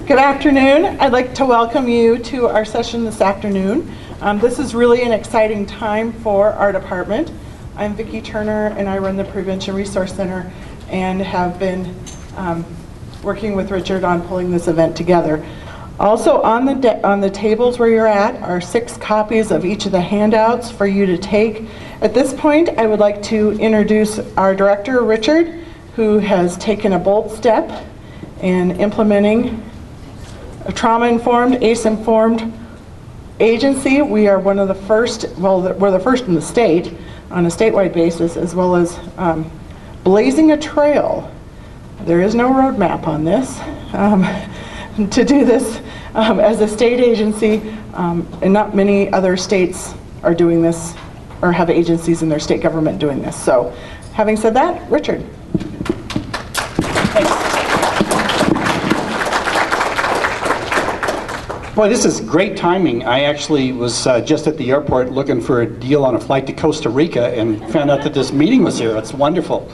Good afternoon. I'd like to welcome you to our session this afternoon. This is really an exciting time for our department. I'm Vicki Turner and I run the Prevention Resource Center and have been working with Richard on pulling this event together. Also on the tables where you're at are 6 copies of each of the handouts for you to take. At this point, I would like to introduce our director, Richard, who has taken a bold step in implementing a trauma-informed, ACE-informed agency. We are one of the first, well, we're the first in the state on a statewide basis, as well as blazing a trail. There is no roadmap on this. To do this as a state agency, and not many other states are doing this or have agencies in their state government doing this. So having said that, Richard. Thanks. Boy, this is great timing. I actually was just at the airport looking for a deal on a flight to Costa Rica and found out that this meeting was here. It's wonderful.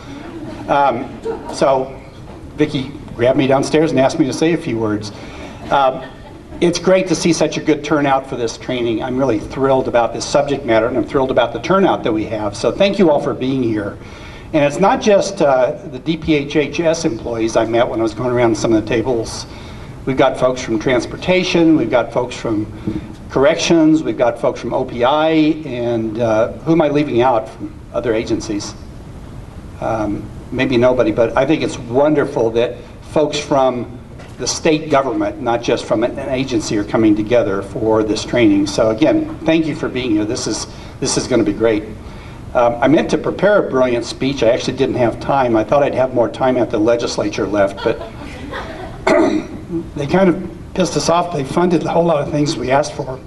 So Vicki grabbed me downstairs and asked me to say a few words. It's great to see such a good turnout for this training. I'm really thrilled about this subject matter, and I'm thrilled about the turnout that we have. So thank you all for being here. And it's not just the DPHHS employees I met when I was going around some of the tables. We've got folks from transportation, we've got folks from corrections, we've got folks from OPI, and who am I leaving out from other agencies? Maybe nobody, but I think it's wonderful that folks from the state government, not just from an agency, are coming together for this training. So again, thank you for being here. This is going to be great. I meant to prepare a brilliant speech. I actually didn't have time. I thought I'd have more time after the legislature left, but they kind of pissed us off. They funded a whole lot of things we asked for,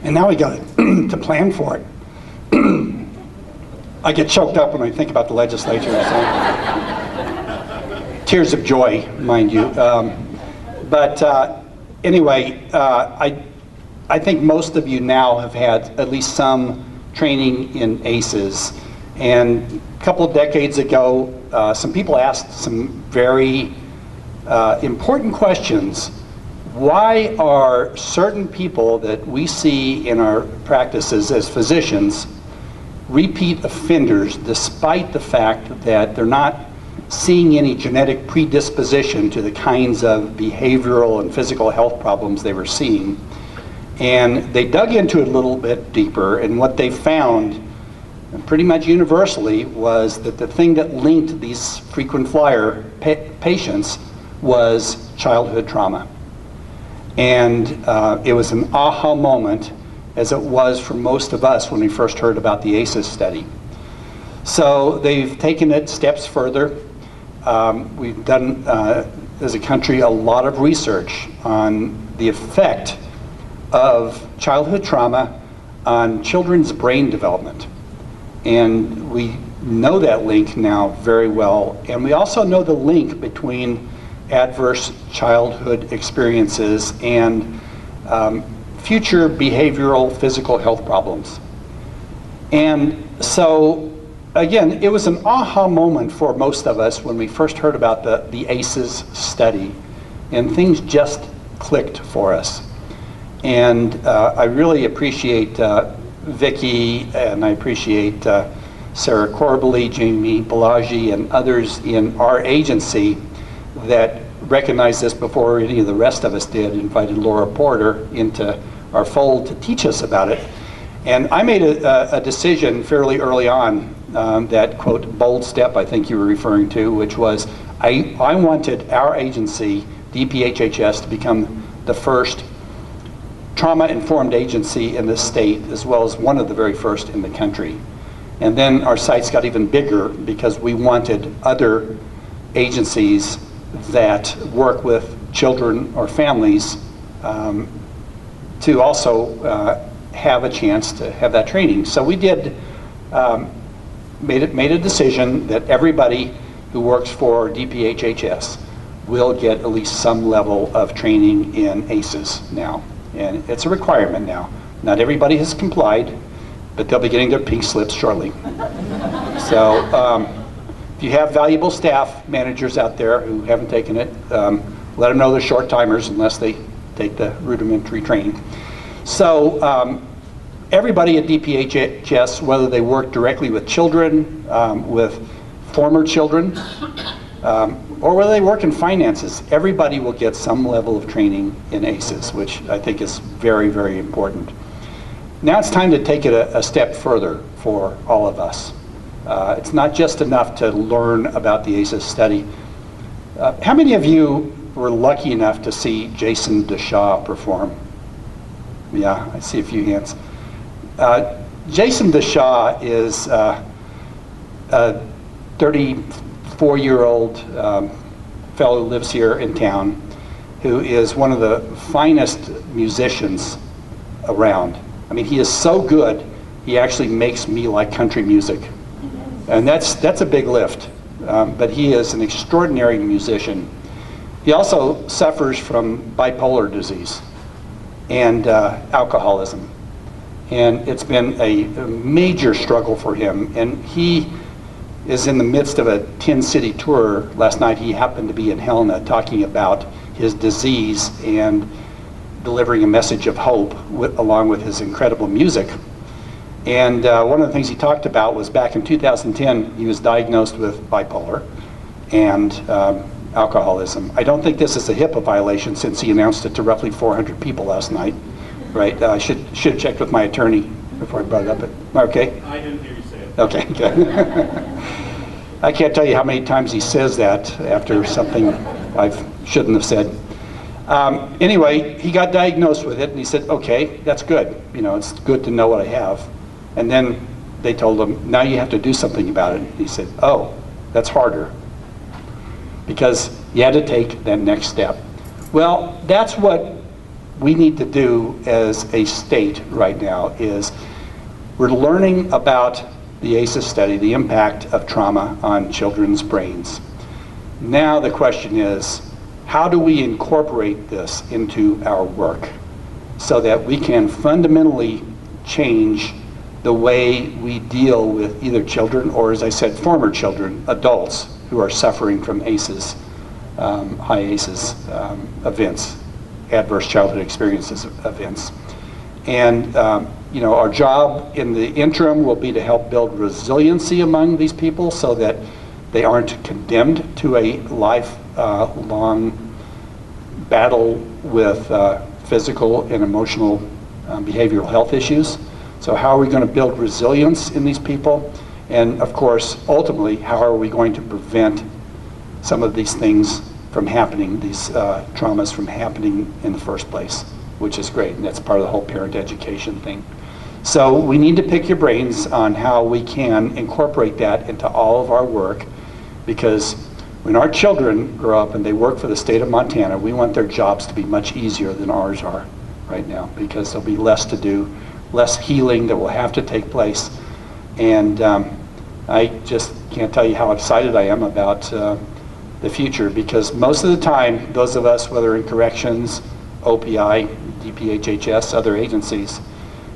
and now we got to plan for it. I get choked up when I think about the legislature. So. Tears of joy, mind you. Anyway, I think most of you now have had at least some training in ACEs. And a couple of decades ago, some people asked some very important questions. Why are certain people that we see in our practices as physicians repeat offenders despite the fact that they're not seeing any genetic predisposition to the kinds of behavioral and physical health problems they were seeing? And they dug into it a little bit deeper, and what they found, pretty much universally, was that the thing that linked these frequent flyer patients was childhood trauma. And it was an aha moment, as it was for most of us when we first heard about the ACEs study. So they've taken it steps further. We've done, as a country, a lot of research on the effect of childhood trauma on children's brain development. And we know that link now very well. And we also know the link between adverse childhood experiences and future behavioral physical health problems. And so, again, it was an aha moment for most of us when we first heard about the ACEs study, and things just clicked for us. And I really appreciate Vicki, and I appreciate Sarah Corbally, Jamie Balaji, and others in our agency that recognized this before any of the rest of us did, invited Laura Porter into our fold to teach us about it. And I made a decision fairly early on, that, quote, bold step I think you were referring to, which was I wanted our agency, DPHHS, to become the first trauma-informed agency in the state, as well as one of the very first in the country. And then our sights got even bigger because we wanted other agencies that work with children or families to also have a chance to have that training. So we did made a decision that everybody who works for DPHHS will get at least some level of training in ACEs now. And it's a requirement now. Not everybody has complied, but they'll be getting their pink slips shortly. So if you have valuable staff managers out there who haven't taken it, let them know they're short timers unless they take the rudimentary training. So everybody at DPHHS, whether they work directly with children, with former children, or whether they work in finances, everybody will get some level of training in ACEs, which I think is very, very important. Now it's time to take it a step further for all of us. It's not just enough to learn about the ACEs study. How many of you were lucky enough to see Jason DeShaw perform? Yeah, I see a few hands. Jason DeShaw is a 34-year-old fellow who lives here in town, who is one of the finest musicians around. I mean, he is so good, he actually makes me like country music. And that's a big lift, but he is an extraordinary musician. He also suffers from bipolar disease and alcoholism. And it's been a major struggle for him. And he is in the midst of a 10-city tour. Last night he happened to be in Helena talking about his disease and delivering a message of hope along with his incredible music. And one of the things he talked about was back in 2010, he was diagnosed with bipolar and alcoholism. I don't think this is a HIPAA violation since he announced it to roughly 400 people last night, right? I should have checked with my attorney before I brought it up. Okay? I didn't hear you say it. Okay, good. I can't tell you how many times he says that after something I shouldn't have said. Anyway, he got diagnosed with it, and he said, okay, that's good. You know, it's good to know what I have. And then they told him, now you have to do something about it. He said, oh, that's harder. Because you had to take that next step. Well, that's what we need to do as a state right now, is we're learning about the ACEs study, the impact of trauma on children's brains. Now the question is, how do we incorporate this into our work so that we can fundamentally change the way we deal with either children or, as I said, former children, adults who are suffering from ACEs, high ACEs events, adverse childhood experiences events. And you know, our job in the interim will be to help build resiliency among these people so that they aren't condemned to a lifelong battle with physical and emotional behavioral health issues. So how are we going to build resilience in these people? And of course, ultimately, how are we going to prevent some of these things from happening, these traumas from happening in the first place, which is great, and that's part of the whole parent education thing. So we need to pick your brains on how we can incorporate that into all of our work, because when our children grow up and they work for the state of Montana, we want their jobs to be much easier than ours are right now, because there'll be less to do, less healing that will have to take place. And I just can't tell you how excited I am about the future, because most of the time, those of us, whether in corrections, OPI, DPHHS, other agencies,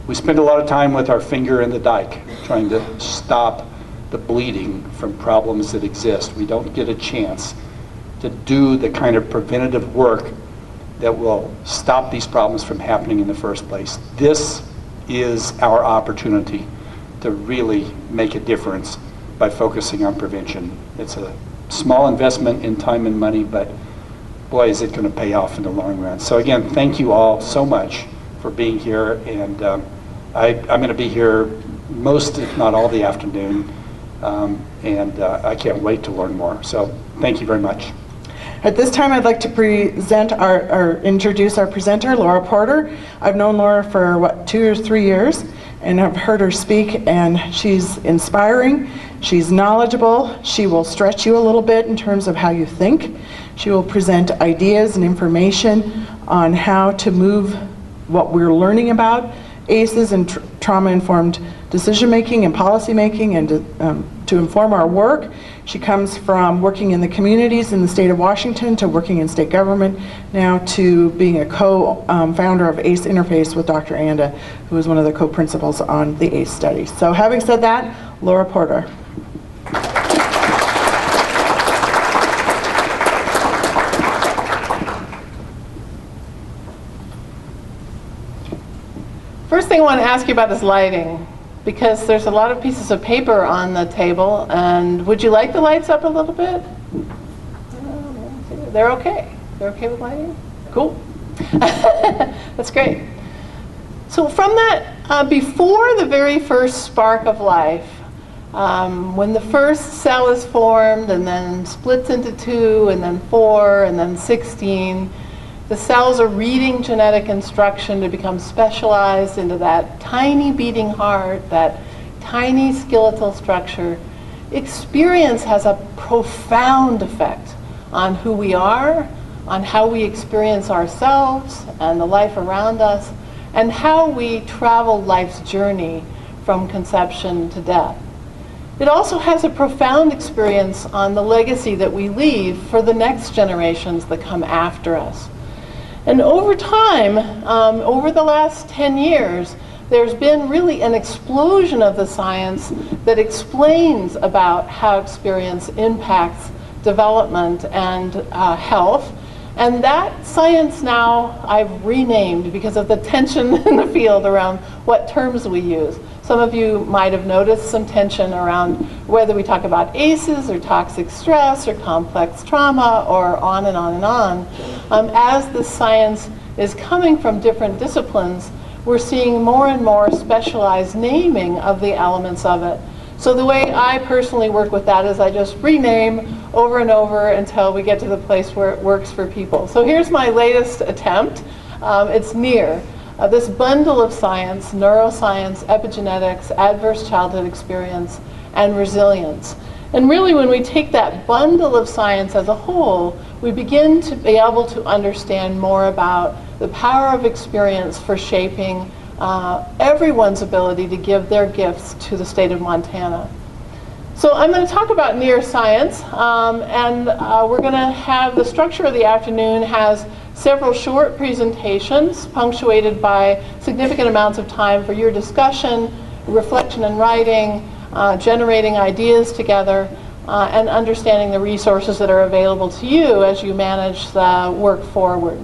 we spend a lot of time with our finger in the dike, trying to stop the bleeding from problems that exist. We don't get a chance to do the kind of preventative work that will stop these problems from happening in the first place. This is our opportunity to really make a difference by focusing on prevention. It's a small investment in time and money, but boy, is it going to pay off in the long run. So again, thank you all so much for being here, and I'm going to be here most, if not all, the afternoon, and I can't wait to learn more. So thank you very much. At this time, I'd like to present introduce our presenter, Laura Porter. I've known Laura for 2 or 3 years, and I've heard her speak, and she's inspiring, she's knowledgeable, she will stretch you a little bit in terms of how you think. She will present ideas and information on how to move what we're learning about ACEs and trauma-informed decision-making and policy-making, and to inform our work. She comes from working in the communities in the state of Washington to working in state government, now to being a co-founder of ACE Interface with Dr. Anda, who is one of the co-principals on the ACE study. So having said that, Laura Porter. thing I want to ask you about is lighting, because there's a lot of pieces of paper on the table, and would you like the lights up a little bit? They're okay. They're okay with lighting? Cool. That's great. So from that, before the very first spark of life, when the first cell is formed and then splits into 2 and then 4 and then 16, the cells are reading genetic instruction to become specialized into that tiny beating heart, that tiny skeletal structure. Experience has a profound effect on who we are, on how we experience ourselves and the life around us, and how we travel life's journey from conception to death. It also has a profound experience on the legacy that we leave for the next generations that come after us. And over time, over the last 10 years, there's been really an explosion of the science that explains about how experience impacts development and health. And that science now I've renamed because of the tension in the field around what terms we use. Some of you might have noticed some tension around whether we talk about ACEs or toxic stress or complex trauma or on and on and on. As the science is coming from different disciplines, we're seeing more and more specialized naming of the elements of it. So the way I personally work with that is I just rename over and over until we get to the place where it works for people. So here's my latest attempt. It's NEAR. This bundle of science: neuroscience, epigenetics, adverse childhood experience, and resilience. And really, when we take that bundle of science as a whole, we begin to be able to understand more about the power of experience for shaping everyone's ability to give their gifts to the state of Montana. So I'm going to talk about neuroscience, and we're going to have the structure of the afternoon has several short presentations punctuated by significant amounts of time for your discussion, reflection and writing, generating ideas together, and understanding the resources that are available to you as you manage the work forward.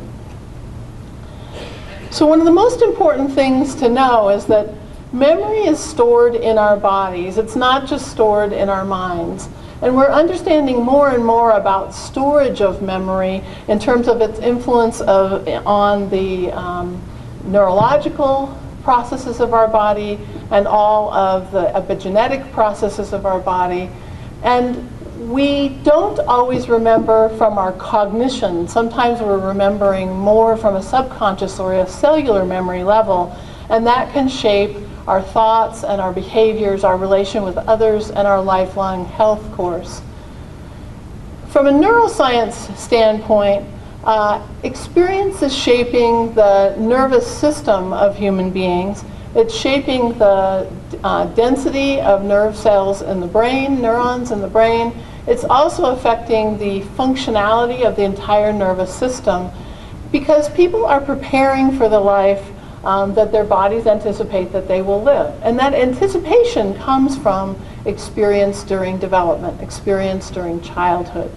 So one of the most important things to know is that memory is stored in our bodies. It's not just stored in our minds. And we're understanding more and more about storage of memory in terms of its influence on the neurological processes of our body and all of the epigenetic processes of our body. And we don't always remember from our cognition. Sometimes we're remembering more from a subconscious or a cellular memory level, and that can shape our thoughts and our behaviors, our relation with others, and our lifelong health course. From a neuroscience standpoint, experience is shaping the nervous system of human beings. It's shaping the density of nerve cells in the brain, neurons in the brain. It's also affecting the functionality of the entire nervous system, because people are preparing for the life that their bodies anticipate that they will live. And that anticipation comes from experience during development, experience during childhood.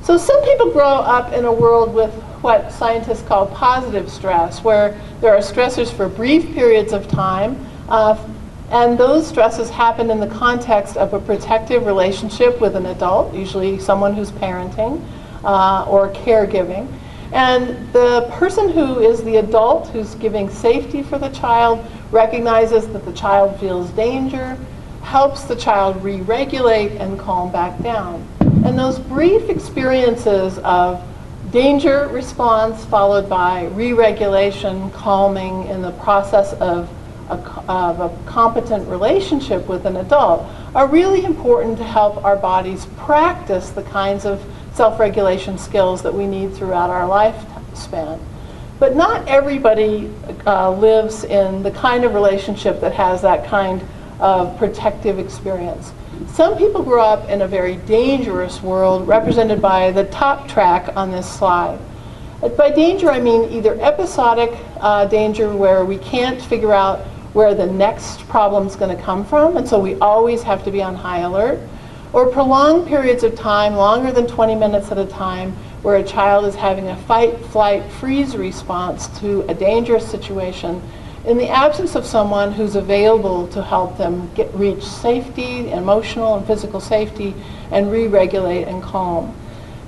So some people grow up in a world with what scientists call positive stress, where there are stressors for brief periods of time, and those stresses happen in the context of a protective relationship with an adult, usually someone who's parenting or caregiving. And the person who is the adult who's giving safety for the child recognizes that the child feels danger, helps the child re-regulate and calm back down. And those brief experiences of danger response followed by re-regulation, calming in the process of a competent relationship with an adult are really important to help our bodies practice the kinds of self-regulation skills that we need throughout our lifespan. But not everybody lives in the kind of relationship that has that kind of protective experience. Some people grow up in a very dangerous world, represented by the top track on this slide. By danger, I mean either episodic danger, where we can't figure out where the next problem's going to come from, and so we always have to be on high alert, or prolonged periods of time, longer than 20 minutes at a time, where a child is having a fight, flight, freeze response to a dangerous situation in the absence of someone who's available to help them reach safety, emotional and physical safety, and re-regulate and calm.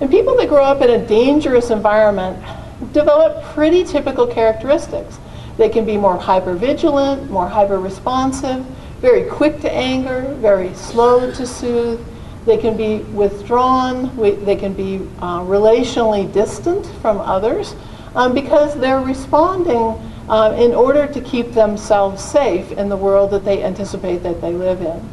And people that grow up in a dangerous environment develop pretty typical characteristics. They can be more hypervigilant, more hyper-responsive, very quick to anger, very slow to soothe. They can be withdrawn, they can be relationally distant from others because they're responding in order to keep themselves safe in the world that they anticipate that they live in.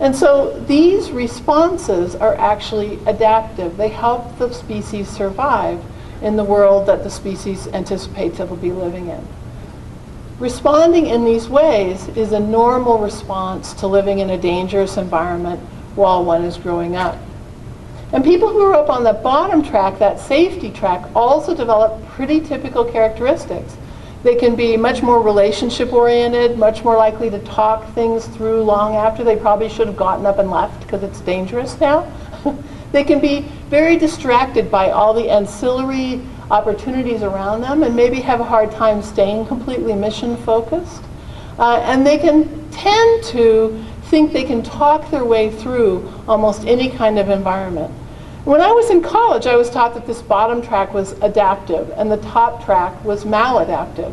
And so these responses are actually adaptive. They help the species survive in the world that the species anticipates it will be living in. Responding in these ways is a normal response to living in a dangerous environment while one is growing up. And people who are up on the bottom track, that safety track, also develop pretty typical characteristics. They can be much more relationship-oriented, much more likely to talk things through long after they probably should have gotten up and left because it's dangerous now. They can be very distracted by all the ancillary opportunities around them and maybe have a hard time staying completely mission-focused. And they can tend to think they can talk their way through almost any kind of environment. When I was in college, I was taught that this bottom track was adaptive and the top track was maladaptive.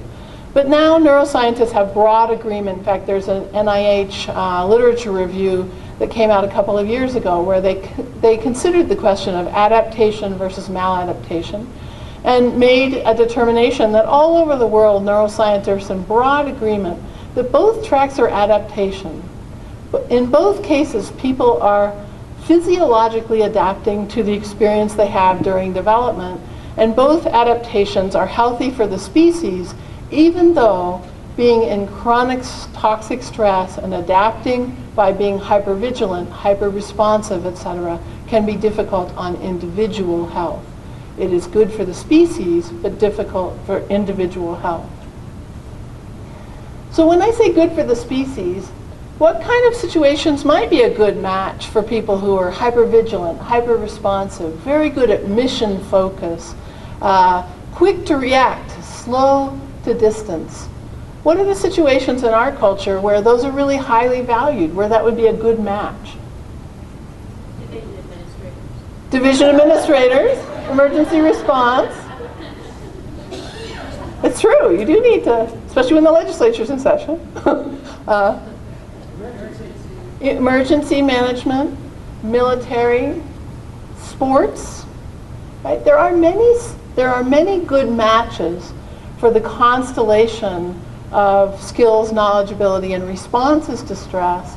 But now neuroscientists have broad agreement. In fact, there's an NIH literature review that came out a couple of years ago where they considered the question of adaptation versus maladaptation and made a determination that all over the world, neuroscientists are in broad agreement that both tracks are adaptation. In both cases, people are physiologically adapting to the experience they have during development, and both adaptations are healthy for the species, even though being in chronic toxic stress and adapting by being hypervigilant, hyper-responsive, etc., can be difficult on individual health. It is good for the species, but difficult for individual health. So when I say good for the species, what kind of situations might be a good match for people who are hypervigilant, hyper-responsive, very good at mission focus, quick to react, slow to distance? What are the situations in our culture where those are really highly valued, where that would be a good match? Division administrators. Division administrators, emergency response. It's true, you do need to, especially when the legislature's in session. Emergency management, military, sports, right? There are many good matches for the constellation of skills, knowledge, ability, and responses to stress.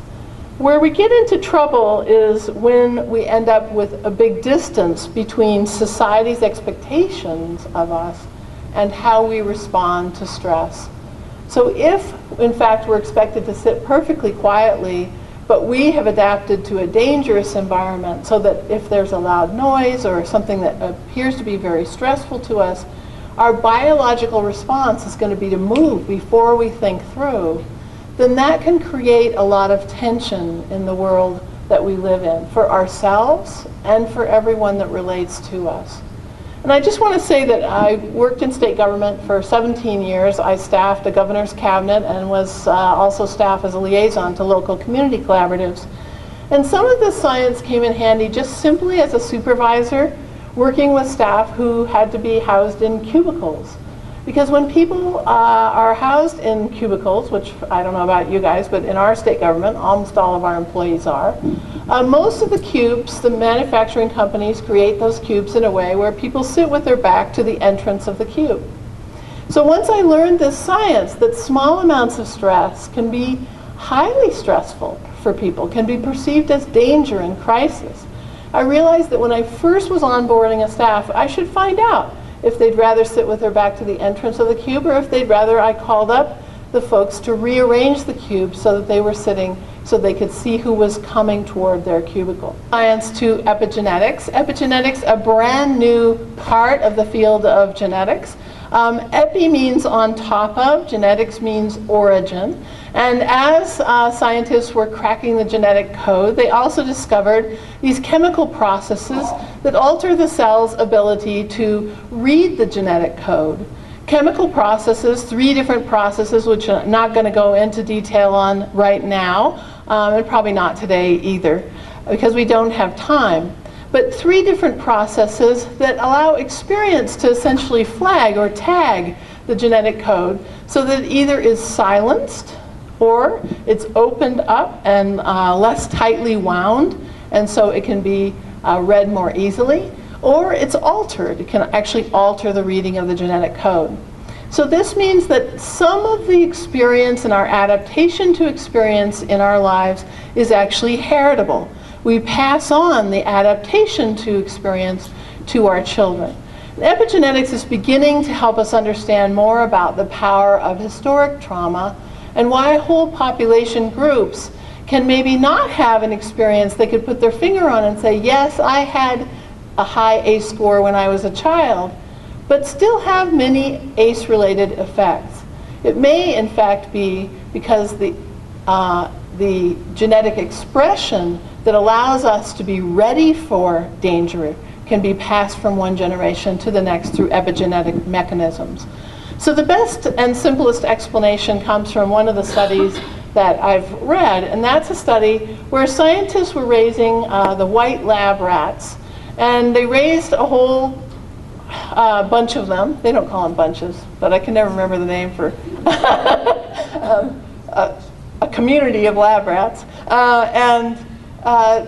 Where we get into trouble is when we end up with a big distance between society's expectations of us and how we respond to stress. So if, in fact, we're expected to sit perfectly quietly, but we have adapted to a dangerous environment so that if there's a loud noise or something that appears to be very stressful to us, our biological response is going to be to move before we think through, then that can create a lot of tension in the world that we live in for ourselves and for everyone that relates to us. And I just want to say that I worked in state government for 17 years. I staffed a governor's cabinet and was also staffed as a liaison to local community collaboratives. And some of this science came in handy just simply as a supervisor working with staff who had to be housed in cubicles. Because when people are housed in cubicles, which I don't know about you guys, but in our state government, almost all of our employees are, most of the cubes, the manufacturing companies create those cubes in a way where people sit with their back to the entrance of the cube. So once I learned this science, that small amounts of stress can be highly stressful for people, can be perceived as danger and crisis, I realized that when I first was onboarding a staff, I should find out if they'd rather sit with their back to the entrance of the cube or if they'd rather I called up the folks to rearrange the cube so that they were sitting so they could see who was coming toward their cubicle. Science to epigenetics. Epigenetics, a brand new part of the field of genetics. Epi means on top of, genetics means origin. And as scientists were cracking the genetic code, they also discovered these chemical processes that alter the cell's ability to read the genetic code. Chemical processes, 3 different processes, which I'm not going to go into detail on right now, and probably not today either, because we don't have time. But 3 different processes that allow experience to essentially flag or tag the genetic code so that it either is silenced or it's opened up and less tightly wound, and so it can be read more easily, or it's altered. It can actually alter the reading of the genetic code. So this means that some of the experience and our adaptation to experience in our lives is actually heritable. We pass on the adaptation to experience to our children. And epigenetics is beginning to help us understand more about the power of historic trauma and why whole population groups can maybe not have an experience they could put their finger on and say, yes, I had a high ACE score when I was a child, but still have many ACE-related effects. It may, in fact, be because the genetic expression that allows us to be ready for danger can be passed from one generation to the next through epigenetic mechanisms. So the best and simplest explanation comes from one of the studies that I've read, and that's a study where scientists were raising the white lab rats, and they raised a whole bunch of them. They don't call them bunches, but I can never remember the name for a community of lab rats.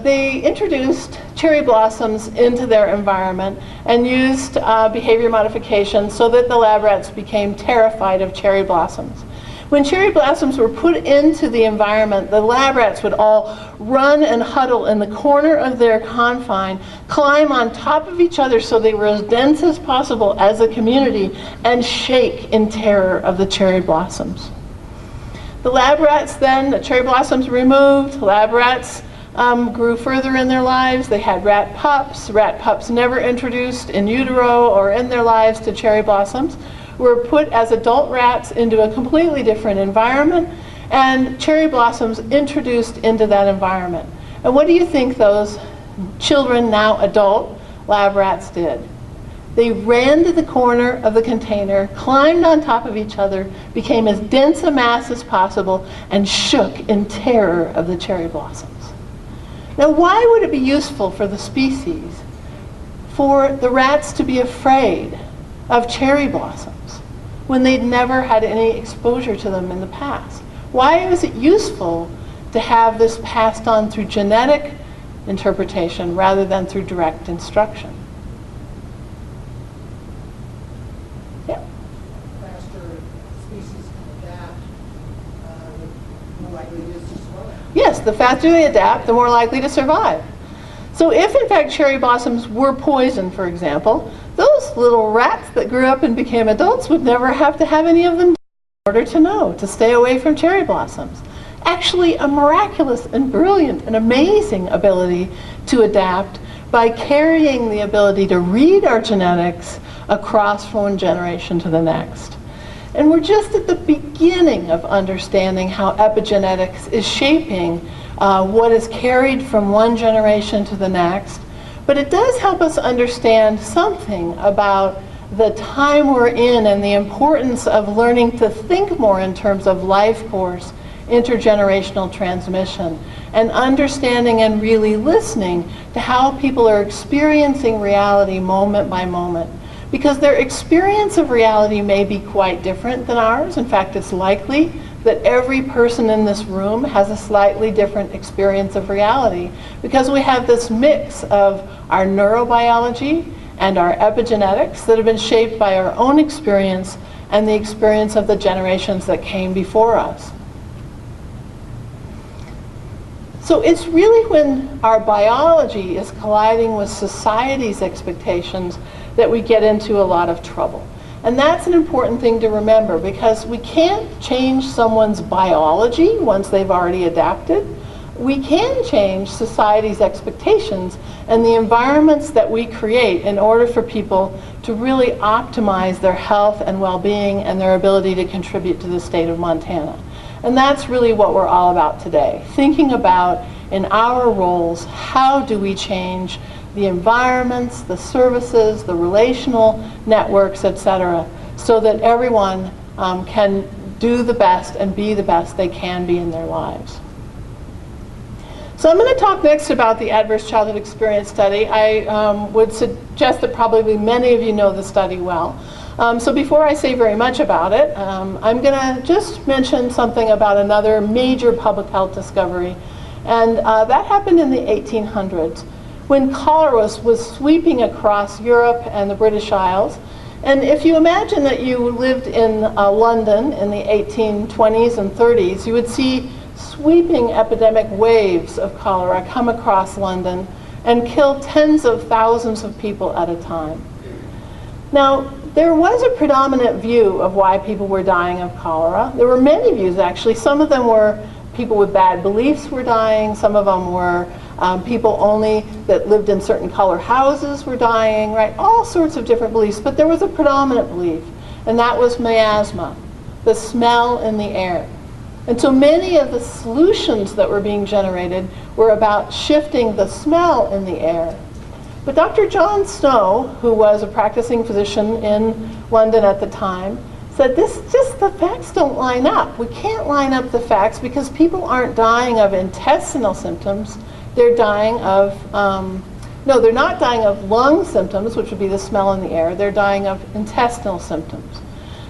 They introduced cherry blossoms into their environment and used behavior modification so that the lab rats became terrified of cherry blossoms. When cherry blossoms were put into the environment, the lab rats would all run and huddle in the corner of their confine, climb on top of each other so they were as dense as possible as a community, and shake in terror of the cherry blossoms. The lab rats then, the cherry blossoms removed, lab rats grew further in their lives. They had rat pups never introduced in utero or in their lives to cherry blossoms, were put as adult rats into a completely different environment, and cherry blossoms introduced into that environment. And what do you think those children, now adult lab rats, did? They ran to the corner of the container, climbed on top of each other, became as dense a mass as possible, and shook in terror of the cherry blossoms. Now, why would it be useful for the species for the rats to be afraid of cherry blossoms when they'd never had any exposure to them in the past? Why is it useful to have this passed on through genetic interpretation rather than through direct instruction? Yeah. Faster species can adapt, the more likely it is to survive. Yes, the faster they adapt, the more likely to survive. So if in fact cherry blossoms were poison, for example, those little rats that grew up and became adults would never have to have any of them in order to know, to stay away from cherry blossoms. Actually, a miraculous and brilliant and amazing ability to adapt by carrying the ability to read our genetics across from one generation to the next. And we're just at the beginning of understanding how epigenetics is shaping what is carried from one generation to the next. But it does help us understand something about the time we're in and the importance of learning to think more in terms of life course, intergenerational transmission, and understanding and really listening to how people are experiencing reality moment by moment. Because their experience of reality may be quite different than ours. In fact, it's likely that every person in this room has a slightly different experience of reality, because we have this mix of our neurobiology and our epigenetics that have been shaped by our own experience and the experience of the generations that came before us. So it's really when our biology is colliding with society's expectations that we get into a lot of trouble. And that's an important thing to remember, because we can't change someone's biology once they've already adapted, we can change society's expectations and the environments that we create in order for people to really optimize their health and well-being and their ability to contribute to the state of Montana. And that's really what we're all about today, thinking about in our roles, how do we change the environments, the services, the relational networks, etc., so that everyone can do the best and be the best they can be in their lives. So I'm going to talk next about the Adverse Childhood Experience Study. I would suggest that probably many of you know the study well. So before I say very much about it, I'm going to just mention something about another major public health discovery. And that happened in the 1800s when cholera was sweeping across Europe and the British Isles. And if you imagine that you lived in London in the 1820s and 30s, you would see sweeping epidemic waves of cholera come across London and kill tens of thousands of people at a time. Now, there was a predominant view of why people were dying of cholera. There were many views, actually. Some of them were people with bad beliefs were dying. Some of them were people only that lived in certain color houses were dying, right? All sorts of different beliefs. But there was a predominant belief, and that was miasma, the smell in the air. And so many of the solutions that were being generated were about shifting the smell in the air. But Dr. John Snow, who was a practicing physician in London at the time, said the facts don't line up. We can't line up the facts because people aren't dying of intestinal symptoms. They're dying of, no, they're not dying of lung symptoms, which would be the smell in the air. They're dying of intestinal symptoms.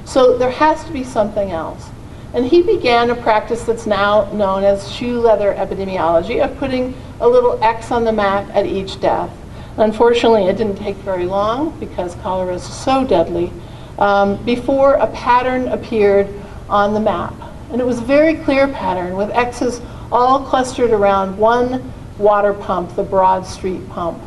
So there has to be something else. And he began a practice that's now known as shoe leather epidemiology, of putting a little X on the map at each death. Unfortunately, it didn't take very long because cholera is so deadly before a pattern appeared on the map. And it was a very clear pattern with X's all clustered around one water pump, the Broad Street pump.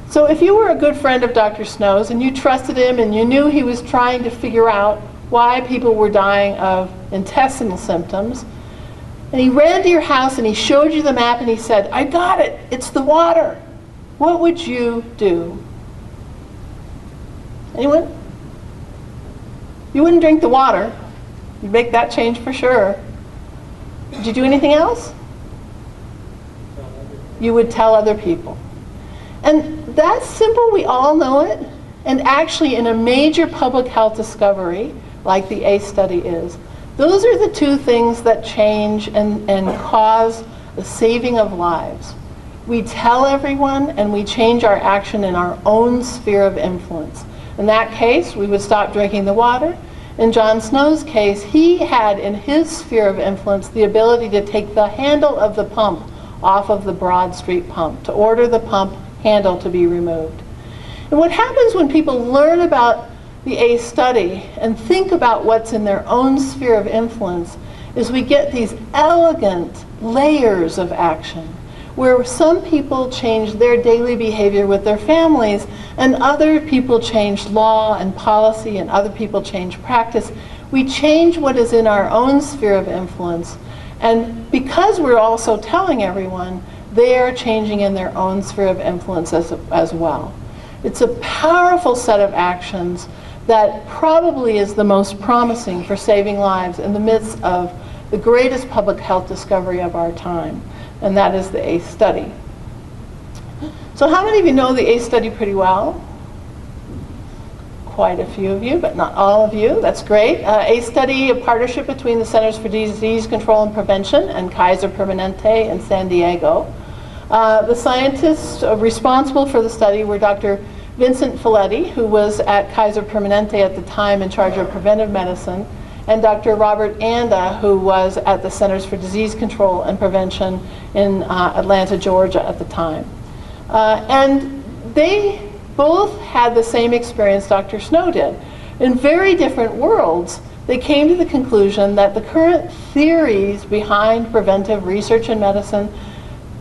So if you were a good friend of Dr. Snow's and you trusted him and you knew he was trying to figure out why people were dying of intestinal symptoms, and he ran to your house and he showed you the map and he said, "I got it, it's the water," what would you do? Anyone? You wouldn't drink the water. You'd make that change for sure. Would you do anything else? You would tell other people. And that's simple, we all know it. And actually in a major public health discovery, like the ACE study is, those are the two things that change and cause the saving of lives. We tell everyone and we change our action in our own sphere of influence. In that case, we would stop drinking the water. In John Snow's case, he had in his sphere of influence the ability to take the handle of the pump off of the Broad Street pump, to order the pump handle to be removed. And what happens when people learn about the ACE study and think about what's in their own sphere of influence is we get these elegant layers of action where some people change their daily behavior with their families and other people change law and policy and other people change practice. We change what is in our own sphere of influence, and because we're also telling everyone, they are changing in their own sphere of influence as well. It's a powerful set of actions that probably is the most promising for saving lives in the midst of the greatest public health discovery of our time, and that is the ACE study. So how many of you know the ACE study pretty well? Quite a few of you, but not all of you. That's great. ACE study, a partnership between the Centers for Disease Control and Prevention and Kaiser Permanente in San Diego. The scientists responsible for the study were Dr. Vincent Folletti, who was at Kaiser Permanente at the time in charge of preventive medicine, and Dr. Robert Anda, who was at the Centers for Disease Control and Prevention in Atlanta, Georgia at the time. And they both had the same experience Dr. Snow did. In very different worlds, they came to the conclusion that the current theories behind preventive research in medicine,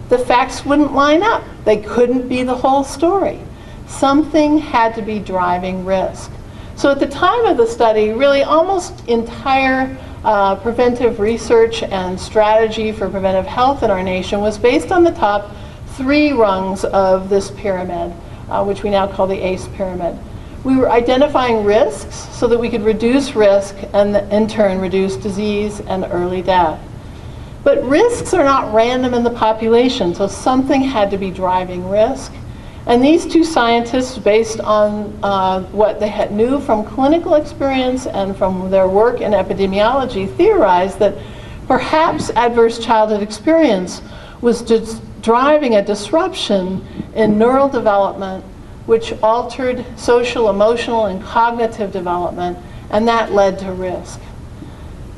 the facts wouldn't line up. They couldn't be the whole story. Something had to be driving risk. So at the time of the study, really almost entire preventive research and strategy for preventive health in our nation was based on the top 3 rungs of this pyramid, which we now call the ACE pyramid. We were identifying risks so that we could reduce risk and in turn reduce disease and early death. But risks are not random in the population, so something had to be driving risk. And these 2 scientists, based on what they knew from clinical experience and from their work in epidemiology, theorized that perhaps adverse childhood experience was just driving a disruption in neural development, which altered social, emotional, and cognitive development, and that led to risk.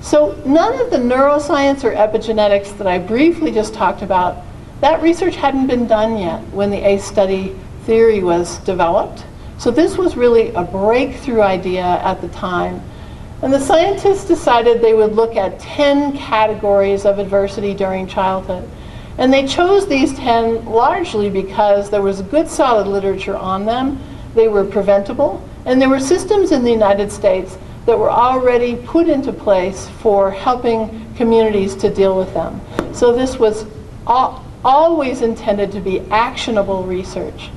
So none of the neuroscience or epigenetics that I briefly just talked about, that research hadn't been done yet when the ACE study theory was developed. So this was really a breakthrough idea at the time. And the scientists decided they would look at 10 categories of adversity during childhood. And they chose these 10 largely because there was good solid literature on them, they were preventable, and there were systems in the United States that were already put into place for helping communities to deal with them. So this was always intended to be actionable research.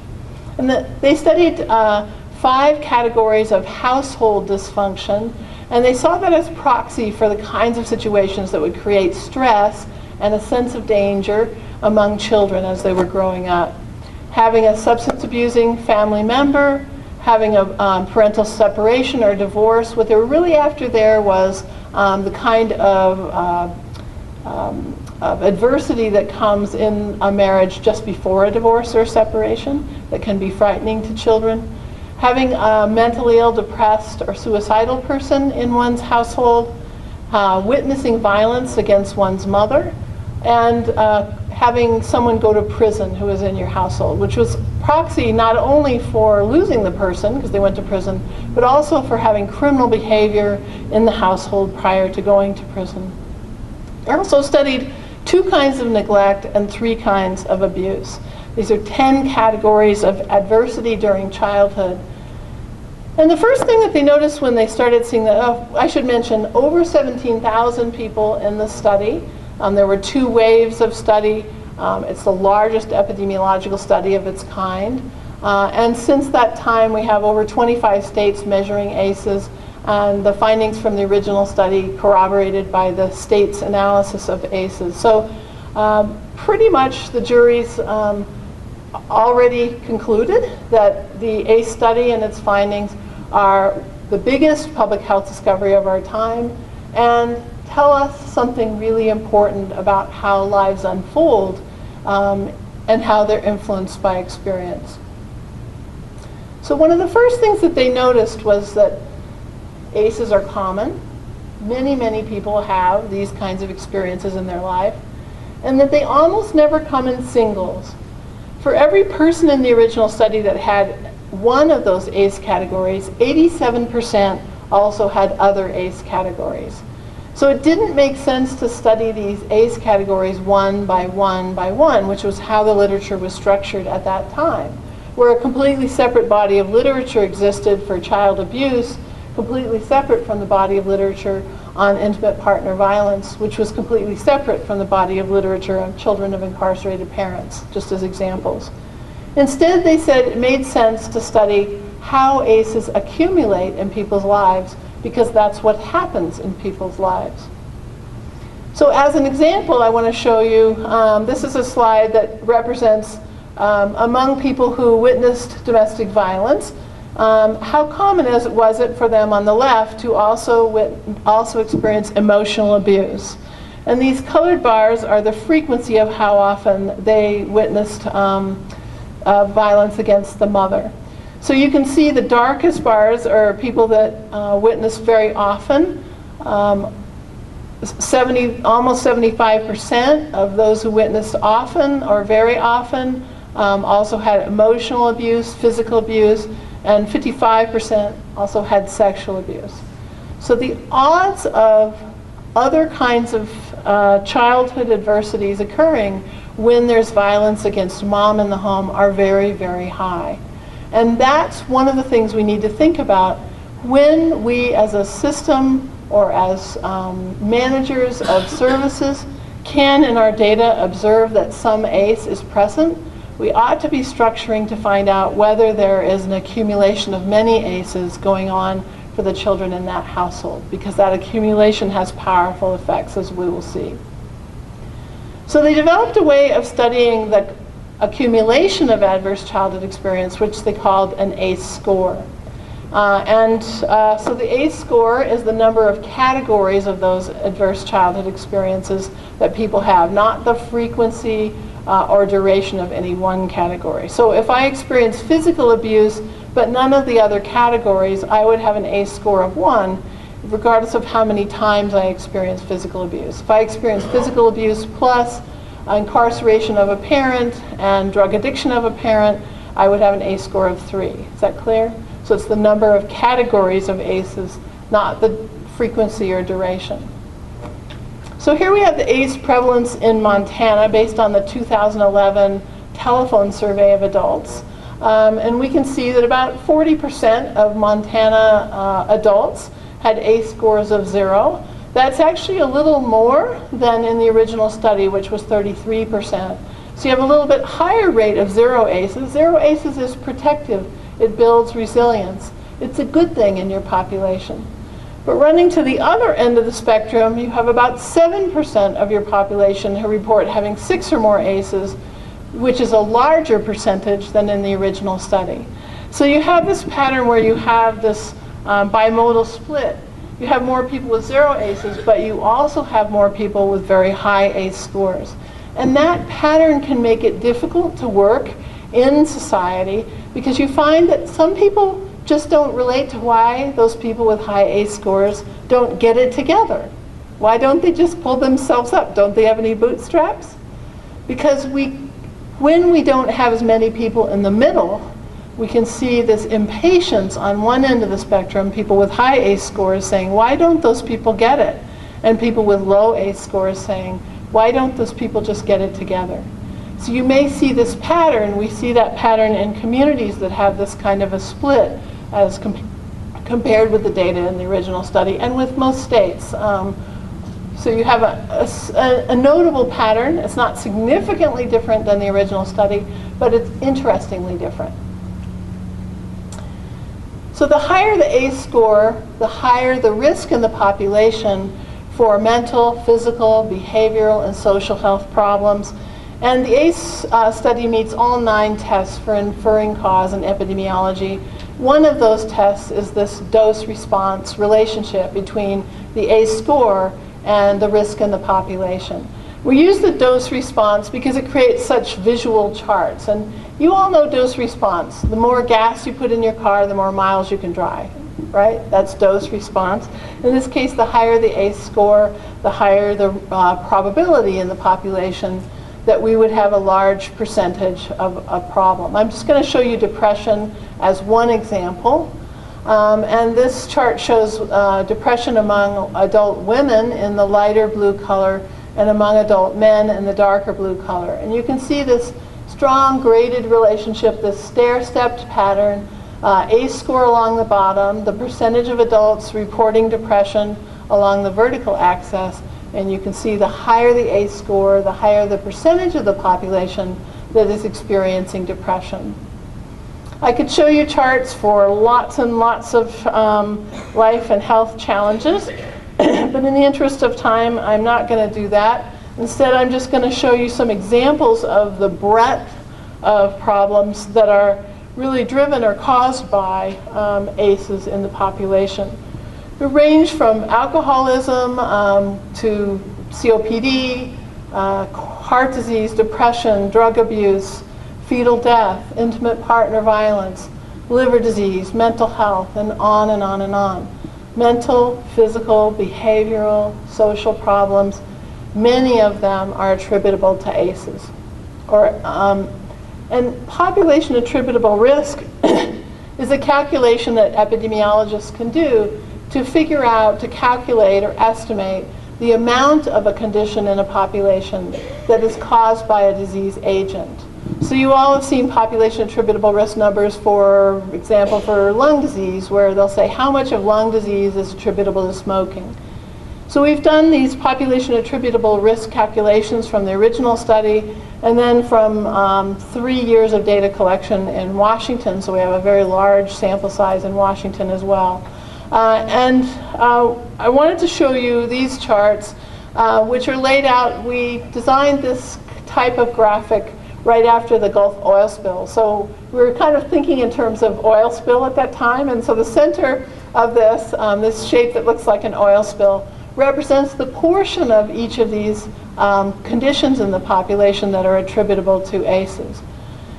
And they studied 5 categories of household dysfunction, and they saw that as proxy for the kinds of situations that would create stress and a sense of danger among children as they were growing up. Having a substance abusing family member, having a parental separation or divorce. What they were really after there was the kind of adversity that comes in a marriage just before a divorce or separation that can be frightening to children. Having a mentally ill, depressed, or suicidal person in one's household, witnessing violence against one's mother, and having someone go to prison who is in your household, which was proxy not only for losing the person, because they went to prison, but also for having criminal behavior in the household prior to going to prison. I also studied 2 kinds of neglect and 3 kinds of abuse. These are 10 categories of adversity during childhood. And the first thing that they noticed when they started seeing that, I should mention, over 17,000 people in the study. There were 2 waves of study. It's the largest epidemiological study of its kind. And since that time, we have over 25 states measuring ACEs, and the findings from the original study corroborated by the state's analysis of ACEs. So pretty much the jury's already concluded that the ACE study and its findings are the biggest public health discovery of our time and tell us something really important about how lives unfold and how they're influenced by experience. So one of the first things that they noticed was that ACEs are common. Many, many people have these kinds of experiences in their life, and that they almost never come in singles. For every person in the original study that had one of those ACE categories, 87% also had other ACE categories. So it didn't make sense to study these ACE categories one by one by one, which was how the literature was structured at that time, where a completely separate body of literature existed for child abuse, completely separate from the body of literature on intimate partner violence, which was completely separate from the body of literature on children of incarcerated parents, just as examples. Instead, they said it made sense to study how ACEs accumulate in people's lives, because that's what happens in people's lives. So as an example, I want to show you, this is a slide that represents among people who witnessed domestic violence, how common was it for them on the left to also experience emotional abuse. And these colored bars are the frequency of how often they witnessed violence against the mother. So you can see the darkest bars are people that witness very often. Almost 75% of those who witnessed often or very often also had emotional abuse, physical abuse, and 55% also had sexual abuse. So the odds of other kinds of childhood adversities occurring when there's violence against mom in the home are very, very high. And that's one of the things we need to think about when we as a system or as managers of services can in our data observe that some ACE is present, we ought to be structuring to find out whether there is an accumulation of many ACEs going on for the children in that household, because that accumulation has powerful effects, as we will see. So they developed a way of studying the accumulation of adverse childhood experience, which they called an ACE score. So the ACE score is the number of categories of those adverse childhood experiences that people have, not the frequency or duration of any one category. So if I experience physical abuse, but none of the other categories, I would have an ACE score of 1, regardless of how many times I experience physical abuse. If I experience physical abuse plus incarceration of a parent and drug addiction of a parent, I would have an ACE score of 3. Is that clear? So it's the number of categories of ACEs, not the frequency or duration. So here we have the ACE prevalence in Montana based on the 2011 telephone survey of adults. And we can see that about 40% of Montana adults had ACE scores of 0. That's actually a little more than in the original study, which was 33%. So you have a little bit higher rate of 0 ACEs. 0 ACEs is protective. It builds resilience. It's a good thing in your population. But running to the other end of the spectrum, you have about 7% of your population who report having 6 or more ACEs, which is a larger percentage than in the original study. So you have this pattern where you have this bimodal split. You have more people with 0 ACEs, but you also have more people with very high ACE scores. And that pattern can make it difficult to work in society, because you find that some people just don't relate to why those people with high ACE scores don't get it together. Why don't they just pull themselves up? Don't they have any bootstraps? Because when we don't have as many people in the middle, we can see this impatience on one end of the spectrum, people with high ACE scores saying, why don't those people get it? And people with low ACE scores saying, why don't those people just get it together? So you may see this pattern. We see that pattern in communities that have this kind of a split as compared with the data in the original study and with most states. So you have a notable pattern. It's not significantly different than the original study, but it's interestingly different. So the higher the ACE score, the higher the risk in the population for mental, physical, behavioral, and social health problems. And the ACE study meets all 9 tests for inferring cause in epidemiology. One of those tests is this dose-response relationship between the ACE score and the risk in the population. We use the dose response because it creates such visual charts. And you all know dose response. The more gas you put in your car, the more miles you can drive, right? That's dose response. In this case, the higher the ACE score, the higher the probability in the population that we would have a large percentage of a problem. I'm just going to show you depression as one example. And this chart shows depression among adult women in the lighter blue color and among adult men in the darker blue color. And you can see this strong graded relationship, this stair-stepped pattern, ACE score along the bottom, the percentage of adults reporting depression along the vertical axis. And you can see the higher the ACE score, the higher the percentage of the population that is experiencing depression. I could show you charts for lots and lots of life and health challenges, but in the interest of time, I'm not going to do that. Instead, I'm just going to show you some examples of the breadth of problems that are really driven or caused by ACEs in the population. They range from alcoholism to COPD, heart disease, depression, drug abuse, fetal death, intimate partner violence, liver disease, mental health, and on and on and on. Mental, physical, behavioral, social problems, many of them are attributable to ACEs. And population attributable risk is a calculation that epidemiologists can do to figure out, to calculate or estimate the amount of a condition in a population that is caused by a disease agent. So you all have seen population attributable risk numbers, for example, for lung disease, where they'll say how much of lung disease is attributable to smoking. So we've done these population attributable risk calculations from the original study, and then from 3 years of data collection in Washington. So we have a very large sample size in Washington as well. I wanted to show you these charts, which are laid out. We designed this type of graphic right after the Gulf oil spill. So we were kind of thinking in terms of oil spill at that time. And so the center of this, this shape that looks like an oil spill, represents the portion of each of these conditions in the population that are attributable to ACEs.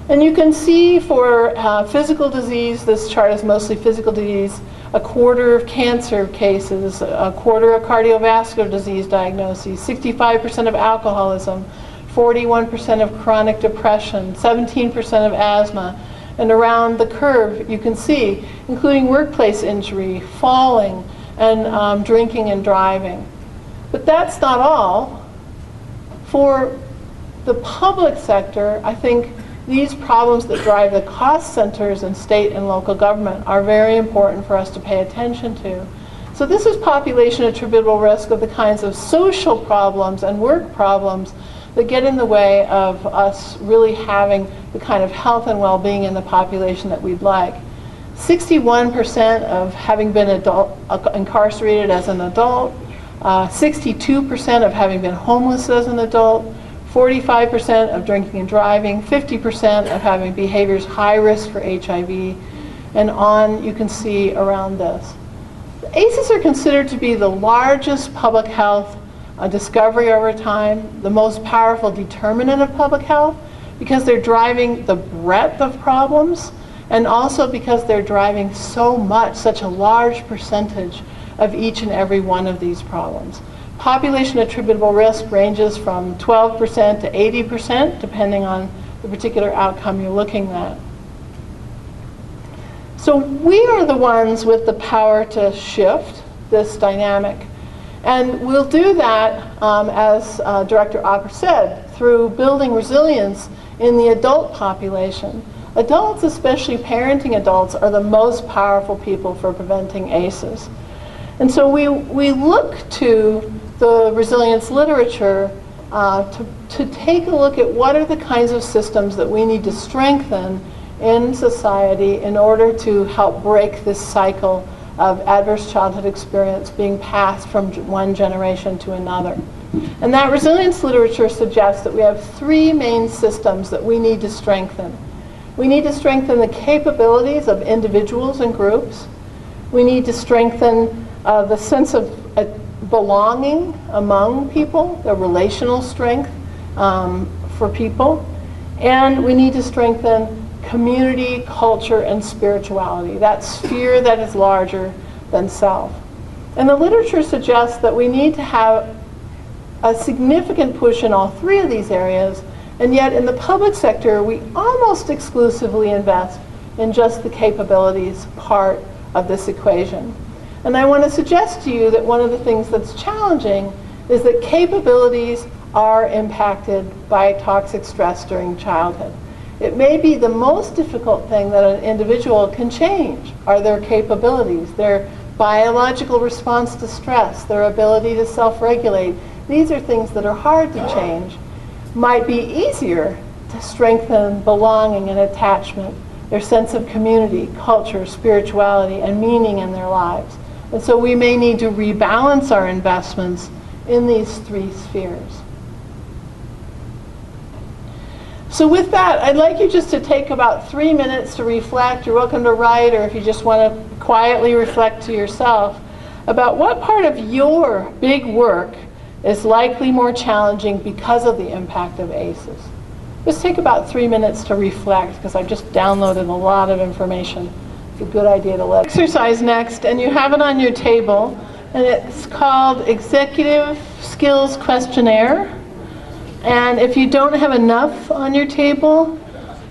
And you can see for physical disease, this chart is mostly physical disease, a quarter of cancer cases, a quarter of cardiovascular disease diagnoses, 65% of alcoholism, 41% of chronic depression, 17% of asthma, and around the curve you can see, including workplace injury, falling, and drinking and driving. But that's not all. For the public sector, I think these problems that drive the cost centers in state and local government are very important for us to pay attention to. So this is population attributable risk of the kinds of social problems and work problems that get in the way of us really having the kind of health and well-being in the population that we'd like. 61% of having been incarcerated as an adult, 62% of having been homeless as an adult, 45% of drinking and driving, 50% of having behaviors high risk for HIV, and on you can see around this. The ACEs are considered to be the largest public health discovery over time, the most powerful determinant of public health, because they're driving the breadth of problems, and also because they're driving so much, such a large percentage of each and every one of these problems. Population attributable risk ranges from 12% to 80%, depending on the particular outcome you're looking at. So we are the ones with the power to shift this dynamic. And we'll do that, as Director Ocker said, through building resilience in the adult population. Adults, especially parenting adults, are the most powerful people for preventing ACEs. And so we look to the resilience literature to take a look at what are the kinds of systems that we need to strengthen in society in order to help break this cycle of adverse childhood experience being passed from one generation to another. And that resilience literature suggests that we have 3 main systems that we need to strengthen. We need to strengthen the capabilities of individuals and groups. We need to strengthen the sense of belonging among people, the relational strength for people. And we need to strengthen community, culture, and spirituality, that sphere that is larger than self. And the literature suggests that we need to have a significant push in all 3 of these areas, and yet in the public sector, we almost exclusively invest in just the capabilities part of this equation. And I want to suggest to you that one of the things that's challenging is that capabilities are impacted by toxic stress during childhood. It may be the most difficult thing that an individual can change are their capabilities, their biological response to stress, their ability to self-regulate. These are things that are hard to change. Might be easier to strengthen belonging and attachment, their sense of community, culture, spirituality, and meaning in their lives. And so we may need to rebalance our investments in these 3 spheres. So with that, I'd like you just to take about 3 minutes to reflect. You're welcome to write, or if you just want to quietly reflect to yourself about what part of your big work is likely more challenging because of the impact of ACEs. Just take about 3 minutes to reflect, because I've just downloaded a lot of information. It's a good idea to let exercise next, and you have it on your table, and it's called Executive Skills Questionnaire. And if you don't have enough on your table,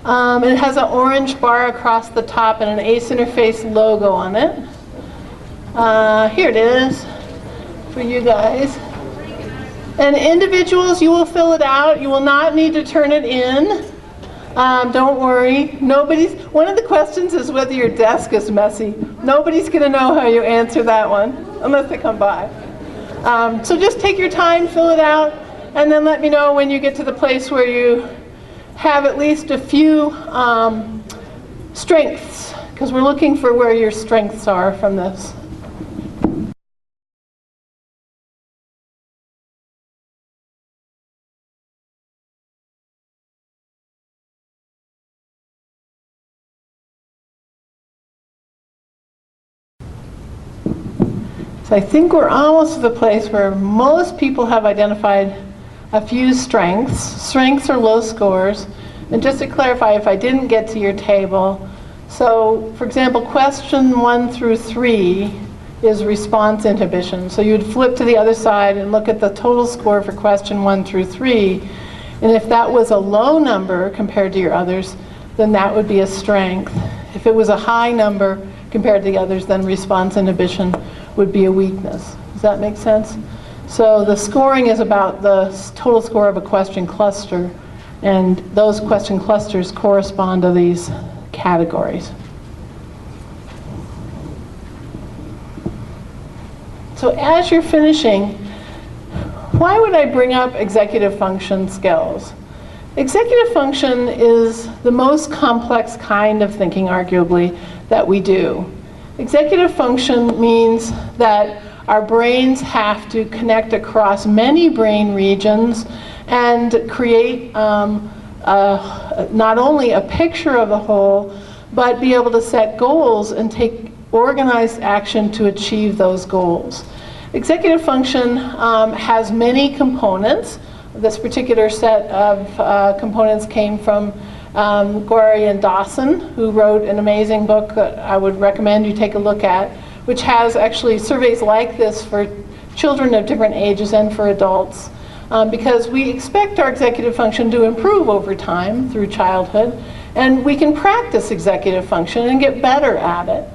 it has an orange bar across the top and an ACE Interface logo on it. Here it is for you guys. And individuals, you will fill it out. You will not need to turn it in. Don't worry. One of the questions is whether your desk is messy. Nobody's going to know how you answer that one unless they come by. So just take your time, fill it out, and then let me know when you get to the place where you have at least a few strengths, because we're looking for where your strengths are from this. So I think we're almost to the place where most people have identified a few strengths. Strengths are low scores. And just to clarify, if I didn't get to your table, so for example, question 1 through 3 is response inhibition. So you'd flip to the other side and look at the total score for question 1 through 3. And if that was a low number compared to your others, then that would be a strength. If it was a high number compared to the others, then response inhibition would be a weakness. Does that make sense? So the scoring is about the total score of a question cluster, and those question clusters correspond to these categories. So as you're finishing, why would I bring up executive function skills? Executive function is the most complex kind of thinking, arguably, that we do. Executive function means that our brains have to connect across many brain regions and create not only a picture of the whole, but be able to set goals and take organized action to achieve those goals. Executive function has many components. This particular set of components came from Gorey and Dawson, who wrote an amazing book that I would recommend you take a look at, which has actually surveys like this for children of different ages and for adults, because we expect our executive function to improve over time through childhood, and we can practice executive function and get better at it.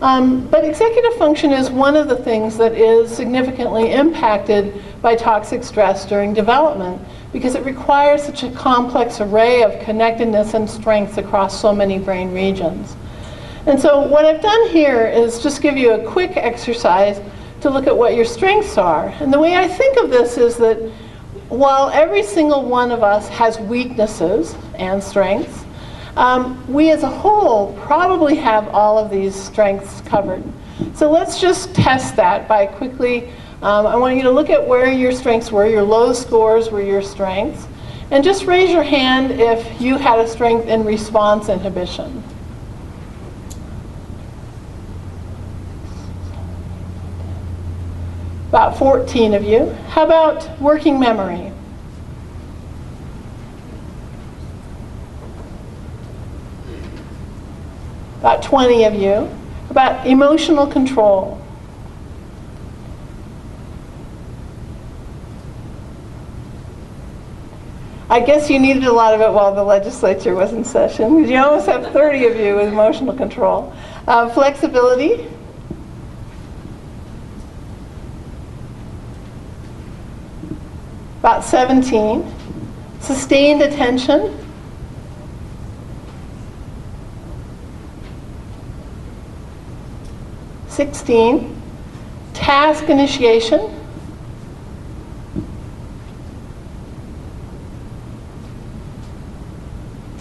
But executive function is one of the things that is significantly impacted by toxic stress during development, because it requires such a complex array of connectedness and strengths across so many brain regions. And so what I've done here is just give you a quick exercise to look at what your strengths are. And the way I think of this is that while every single one of us has weaknesses and strengths, we as a whole probably have all of these strengths covered. So let's just test that by quickly, I want you to look at where your strengths were, your low scores were your strengths, and just raise your hand if you had a strength in response inhibition. About 14 of you. How about working memory? About 20 of you. About emotional control? I guess you needed a lot of it while the legislature was in session, because you almost have 30 of you with emotional control. Flexibility? About 17. Sustained attention? (16). Task initiation?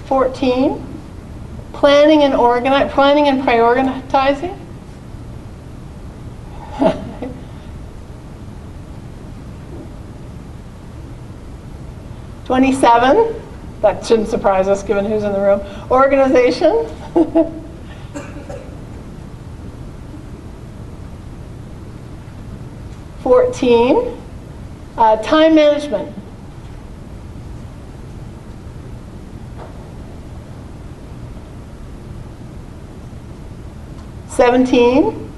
(14). Planning and prioritizing? 27. That shouldn't surprise us given who's in the room. Organization? 14. Time management? 17.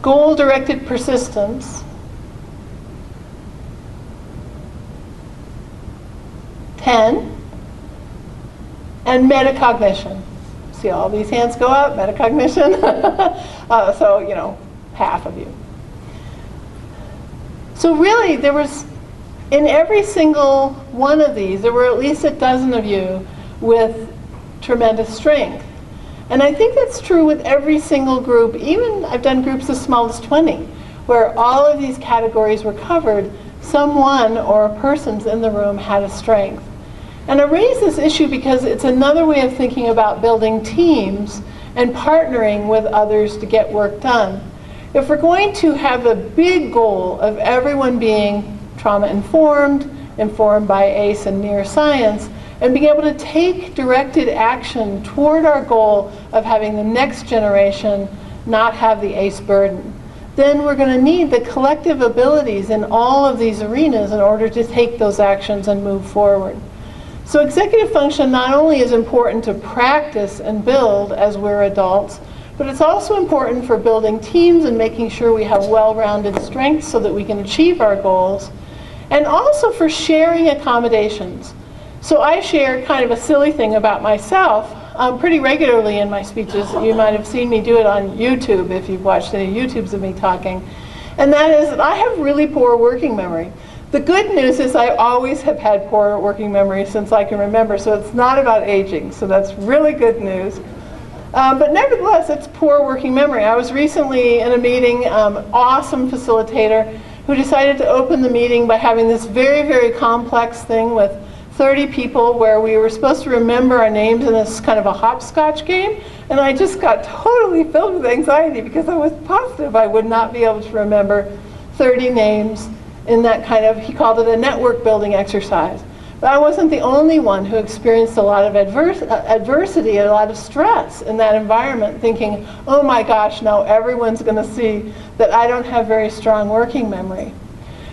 Goal-directed persistence? 10. And metacognition. See all these hands go up, metacognition? So, you know, half of you. So really, there was, in every single one of these, there were at least a dozen of you with tremendous strength. And I think that's true with every single group. Even I've done groups as small as 20, where all of these categories were covered. Someone or persons in the room had a strength. And I raise this issue because it's another way of thinking about building teams and partnering with others to get work done. If we're going to have a big goal of everyone being trauma-informed, informed by ACE and Neuroscience, and being able to take directed action toward our goal of having the next generation not have the ACE burden, then we're going to need the collective abilities in all of these arenas in order to take those actions and move forward. So executive function not only is important to practice and build as we're adults, but it's also important for building teams and making sure we have well-rounded strengths so that we can achieve our goals, and also for sharing accommodations. So I share kind of a silly thing about myself pretty regularly in my speeches. You might have seen me do it on YouTube if you've watched any YouTubes of me talking. And that is that I have really poor working memory. The good news is I always have had poor working memory since I can remember, so it's not about aging, so that's really good news. But nevertheless, it's poor working memory. I was recently in a meeting, awesome facilitator, who decided to open the meeting by having this very, very complex thing with 30 people where we were supposed to remember our names in this kind of a hopscotch game, and I just got totally filled with anxiety because I was positive I would not be able to remember 30 names in that kind of, he called it a network building exercise. But I wasn't the only one who experienced a lot of adversity, a lot of stress in that environment, thinking, oh my gosh, now everyone's going to see that I don't have very strong working memory.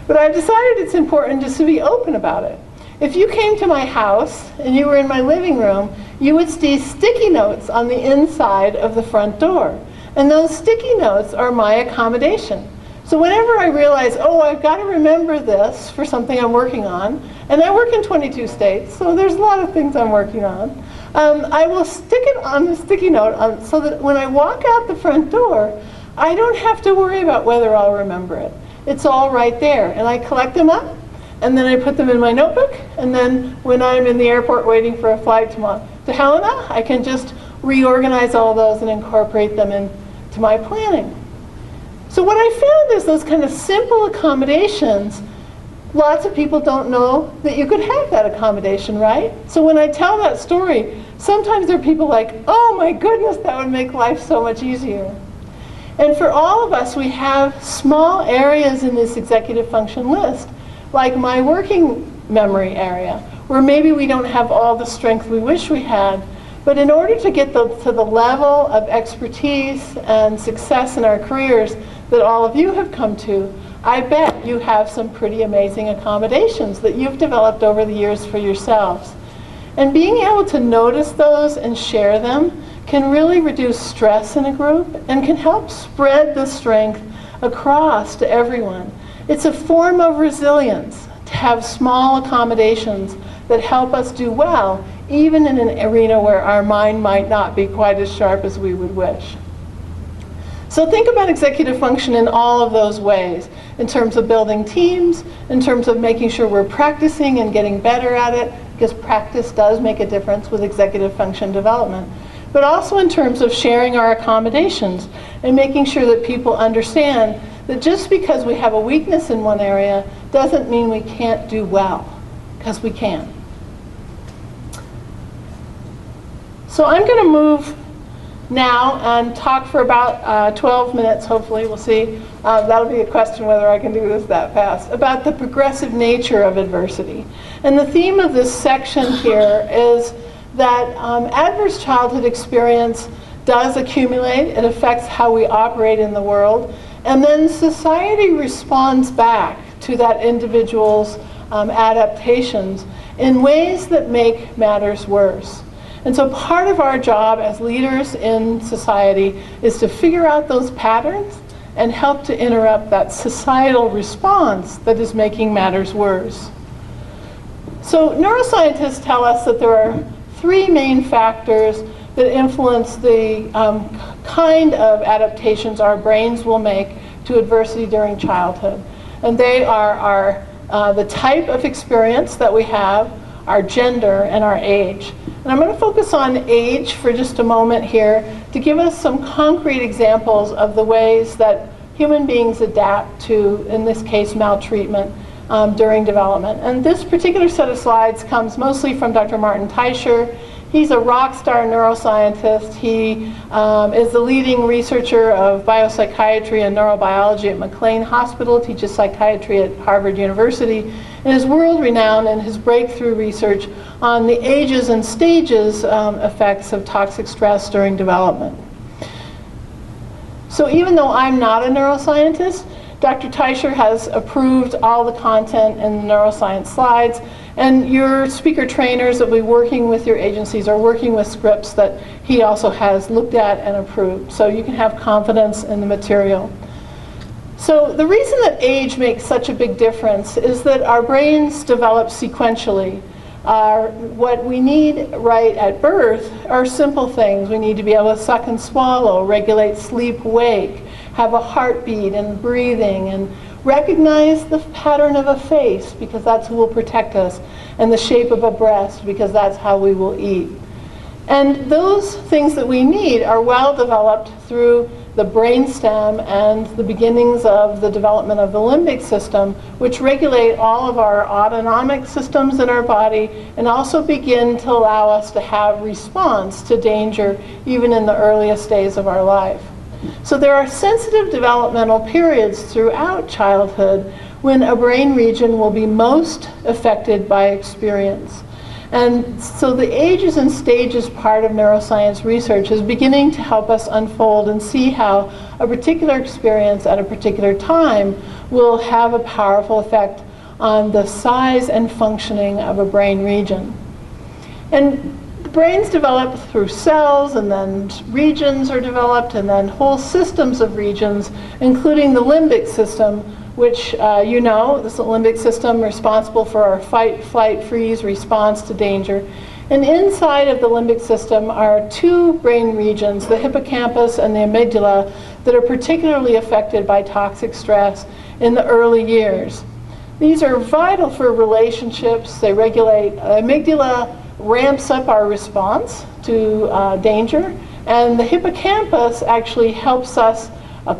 But I've decided it's important just to be open about it. If you came to my house and you were in my living room, you would see sticky notes on the inside of the front door. And those sticky notes are my accommodation. So whenever I realize, oh, I've got to remember this for something I'm working on, and I work in 22 states, so there's a lot of things I'm working on, I will stick it on the sticky note so that when I walk out the front door, I don't have to worry about whether I'll remember it. It's all right there. And I collect them up, and then I put them in my notebook, and then when I'm in the airport waiting for a flight to Helena, I can just reorganize all those and incorporate them into my planning. So what I found is those kind of simple accommodations, lots of people don't know that you could have that accommodation, right? So when I tell that story, sometimes there are people like, oh my goodness, that would make life so much easier. And for all of us, we have small areas in this executive function list, like my working memory area, where maybe we don't have all the strength we wish we had. But in order to get to the level of expertise and success in our careers that all of you have come to, I bet you have some pretty amazing accommodations that you've developed over the years for yourselves. And being able to notice those and share them can really reduce stress in a group and can help spread the strength across to everyone. It's a form of resilience to have small accommodations that help us do well, even in an arena where our mind might not be quite as sharp as we would wish. So think about executive function in all of those ways, in terms of building teams, in terms of making sure we're practicing and getting better at it, because practice does make a difference with executive function development, but also in terms of sharing our accommodations and making sure that people understand that just because we have a weakness in one area doesn't mean we can't do well, because we can. So I'm going to move now and talk for about 12 minutes, hopefully, we'll see. That'll be a question whether I can do this that fast, about the progressive nature of adversity. And the theme of this section here is that adverse childhood experience does accumulate. It affects how we operate in the world. And then society responds back to that individual's adaptations in ways that make matters worse. And so part of our job as leaders in society is to figure out those patterns and help to interrupt that societal response that is making matters worse. So neuroscientists tell us that there are three main factors that influence the kind of adaptations our brains will make to adversity during childhood. And they are the type of experience that we have, our gender, and our age. And I'm going to focus on age for just a moment here to give us some concrete examples of the ways that human beings adapt to, in this case, maltreatment during development. And this particular set of slides comes mostly from Dr. Martin Teicher. He's a rock star neuroscientist. He is the leading researcher of biopsychiatry and neurobiology at McLean Hospital, teaches psychiatry at Harvard University, and is world renowned in his breakthrough research on the ages and stages effects of toxic stress during development. So even though I'm not a neuroscientist, Dr. Teicher has approved all the content in the neuroscience slides, and your speaker trainers that will be working with your agencies are working with scripts that he also has looked at and approved. So you can have confidence in the material. So the reason that age makes such a big difference is that our brains develop sequentially. What we need right at birth are simple things. We need to be able to suck and swallow, regulate sleep-wake, have a heartbeat and breathing, and recognize the pattern of a face because that's who will protect us, and the shape of a breast because that's how we will eat. And those things that we need are well developed through the brainstem and the beginnings of the development of the limbic system, which regulate all of our autonomic systems in our body and also begin to allow us to have response to danger even in the earliest days of our life. So there are sensitive developmental periods throughout childhood when a brain region will be most affected by experience. And so the ages and stages part of neuroscience research is beginning to help us unfold and see how a particular experience at a particular time will have a powerful effect on the size and functioning of a brain region. And brains develop through cells, and then regions are developed, and then whole systems of regions, including the limbic system, which you know, this is the limbic system responsible for our fight, flight, freeze response to danger. And inside of the limbic system are two brain regions, the hippocampus and the amygdala, that are particularly affected by toxic stress in the early years. These are vital for relationships. They regulate, amygdala ramps up our response to danger, and the hippocampus actually helps us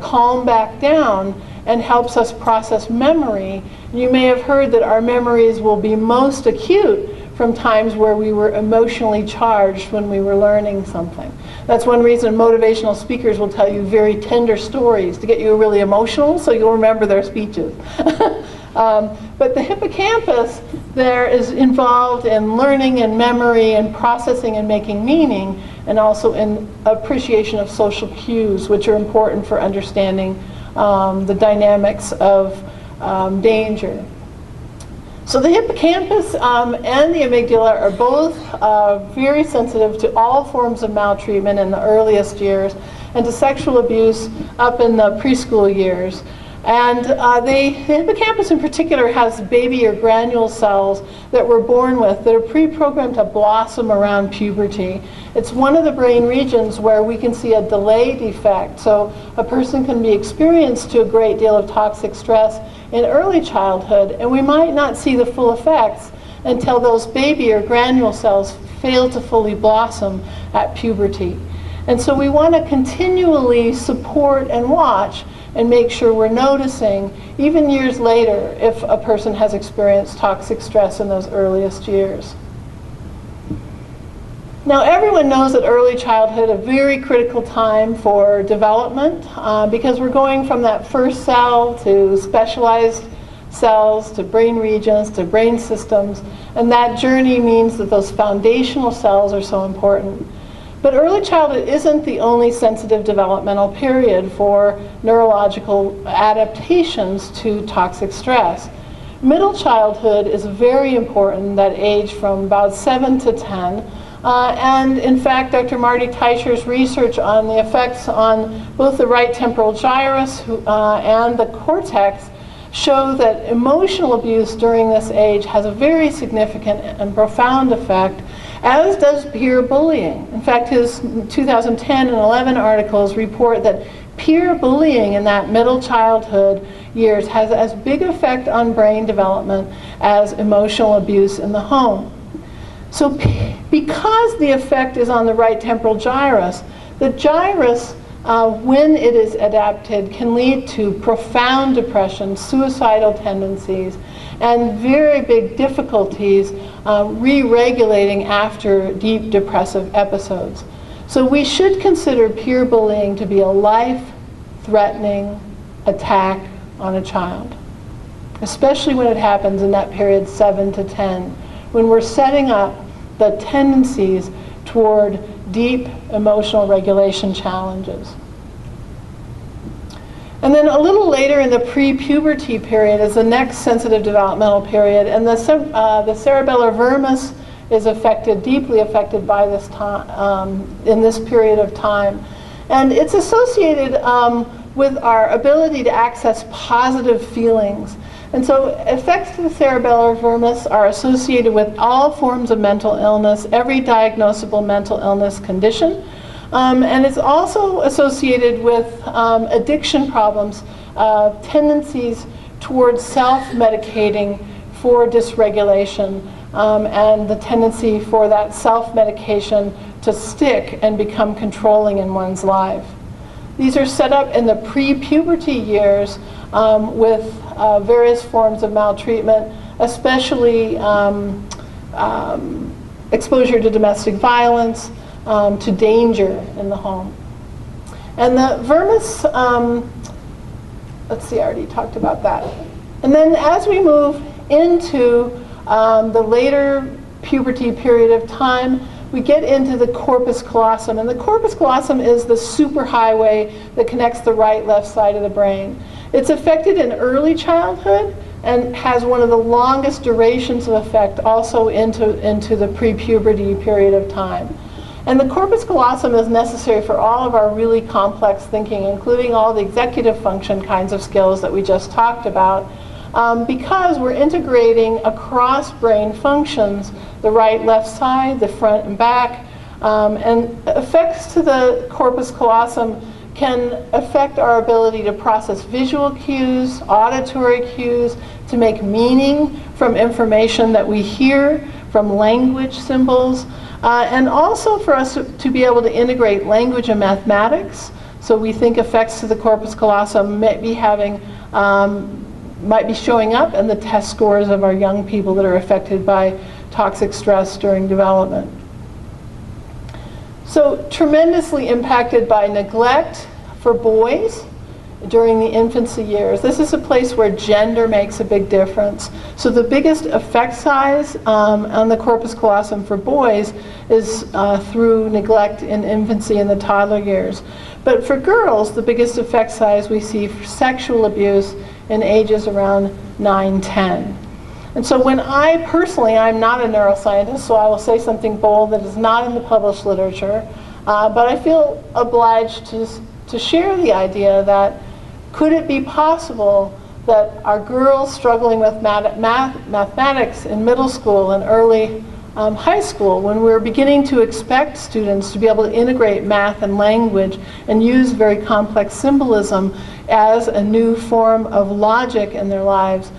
calm back down and helps us process memory. You may have heard that our memories will be most acute from times where we were emotionally charged when we were learning something. That's one reason motivational speakers will tell you very tender stories to get you really emotional so you'll remember their speeches. But the hippocampus there is involved in learning and memory and processing and making meaning, and also in appreciation of social cues, which are important for understanding the dynamics of danger. So the hippocampus and the amygdala are both very sensitive to all forms of maltreatment in the earliest years and to sexual abuse up in the preschool years. And the hippocampus in particular has baby or granule cells that we're born with that are pre-programmed to blossom around puberty. It's one of the brain regions where we can see a delayed effect. So a person can be experienced to a great deal of toxic stress in early childhood, and we might not see the full effects until those baby or granule cells fail to fully blossom at puberty. And so we want to continually support and watch and make sure we're noticing, even years later, if a person has experienced toxic stress in those earliest years. Now, everyone knows that early childhood is a very critical time for development because we're going from that first cell to specialized cells to brain regions to brain systems, and that journey means that those foundational cells are so important. But early childhood isn't the only sensitive developmental period for neurological adaptations to toxic stress. Middle childhood is very important, that age from about 7 to 10. And in fact, Dr. Marty Teicher's research on the effects on both the right temporal gyrus and the cortex show that emotional abuse during this age has a very significant and profound effect, as does peer bullying. In fact, his 2010 and 11 articles report that peer bullying in that middle childhood years has as big effect on brain development as emotional abuse in the home. So because the effect is on the right temporal gyrus, the gyrus, when it is adapted, can lead to profound depression, suicidal tendencies, and very big difficulties re-regulating after deep depressive episodes. So we should consider peer bullying to be a life-threatening attack on a child, especially when it happens in that period 7 to 10, when we're setting up the tendencies toward deep emotional regulation challenges. And then a little later in the pre-puberty period is the next sensitive developmental period, and the cerebellar vermis is affected, deeply affected by this time, in this period of time. And it's associated with our ability to access positive feelings. And so effects to the cerebellar vermis are associated with all forms of mental illness, every diagnosable mental illness condition. And it's also associated with addiction problems, tendencies towards self-medicating for dysregulation, and the tendency for that self-medication to stick and become controlling in one's life. These are set up in the pre-puberty years with various forms of maltreatment, especially exposure to domestic violence, to danger in the home. And the vermis, let's see, I already talked about that. And then as we move into the later puberty period of time, we get into the corpus callosum. And the corpus callosum is the superhighway that connects the right-left side of the brain. It's affected in early childhood and has one of the longest durations of effect also into the pre-puberty period of time. And the corpus callosum is necessary for all of our really complex thinking, including all the executive function kinds of skills that we just talked about, because we're integrating across brain functions, the right, left side, the front and back, and effects to the corpus callosum can affect our ability to process visual cues, auditory cues, to make meaning from information that we hear, from language symbols, and also for us to be able to integrate language and mathematics. So we think effects to the corpus callosum might be showing up in the test scores of our young people that are affected by toxic stress during development. So tremendously impacted by neglect for boys during the infancy years. This is a place where gender makes a big difference. So the biggest effect size on the corpus callosum for boys is through neglect in infancy and the toddler years. But for girls, the biggest effect size we see for sexual abuse in ages around 9, 10. And so when I personally, I'm not a neuroscientist, so I will say something bold that is not in the published literature, but I feel obliged to share the idea that could it be possible that our girls struggling with mathematics in middle school and early high school, when we're beginning to expect students to be able to integrate math and language and use very complex symbolism as a new form of logic in their lives,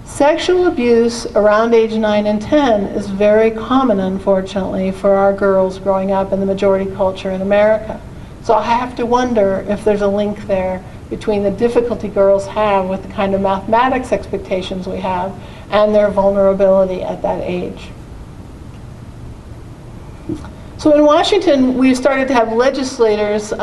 sexual abuse around age 9 and 10 is very common, unfortunately, for our girls growing up in the majority culture in America. So I have to wonder if there's a link there between the difficulty girls have with the kind of mathematics expectations we have and their vulnerability at that age. So in Washington, we've started to have legislators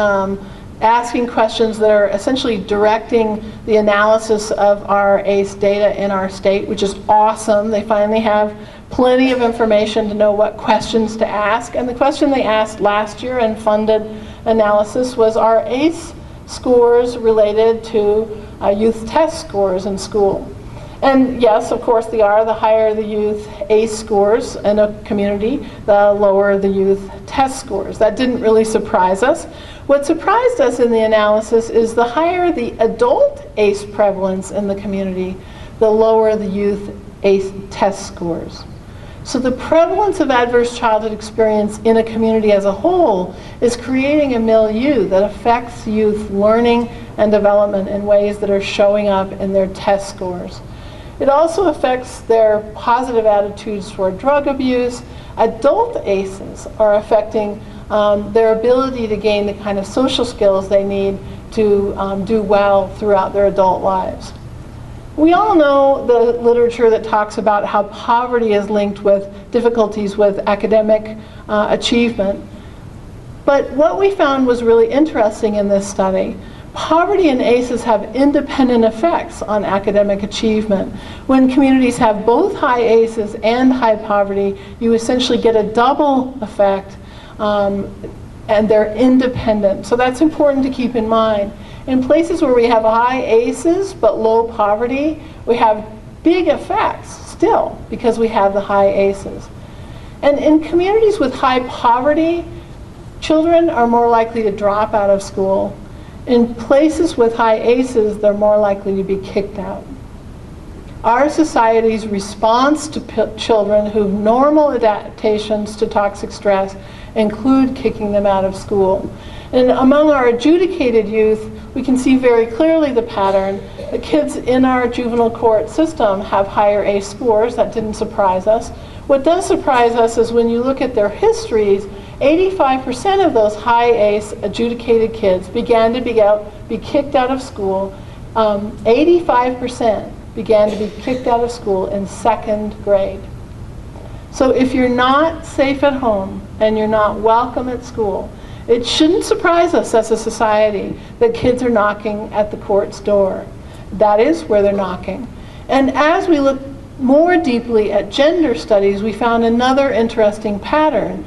asking questions that are essentially directing the analysis of our ACE data in our state, which is awesome. They finally have plenty of information to know what questions to ask. And the question they asked last year in funded analysis was, are ACE scores related to youth test scores in school? And yes, of course they are. The higher the youth ACE scores in a community, the lower the youth test scores. That didn't really surprise us. What surprised us in the analysis is the higher the adult ACE prevalence in the community, the lower the youth ACE test scores. So the prevalence of adverse childhood experience in a community as a whole is creating a milieu that affects youth learning and development in ways that are showing up in their test scores. It also affects their positive attitudes toward drug abuse. Adult ACEs are affecting their ability to gain the kind of social skills they need to do well throughout their adult lives. We all know the literature that talks about how poverty is linked with difficulties with academic achievement. But what we found was really interesting in this study. Poverty and ACEs have independent effects on academic achievement. When communities have both high ACEs and high poverty, you essentially get a double effect, and they're independent. So that's important to keep in mind. In places where we have high ACEs but low poverty, we have big effects still because we have the high ACEs. And in communities with high poverty, children are more likely to drop out of school. In places with high ACEs, they're more likely to be kicked out. Our society's response to children who have normal adaptations to toxic stress include kicking them out of school. And among our adjudicated youth, we can see very clearly the pattern. The kids in our juvenile court system have higher ACE scores. That didn't surprise us. What does surprise us is when you look at their histories, 85% of those high ACE adjudicated kids began to be kicked out of school. 85% began to be kicked out of school in 2nd grade. So if you're not safe at home and you're not welcome at school, it shouldn't surprise us as a society that kids are knocking at the court's door. That is where they're knocking. And as we look more deeply at gender studies, we found another interesting pattern,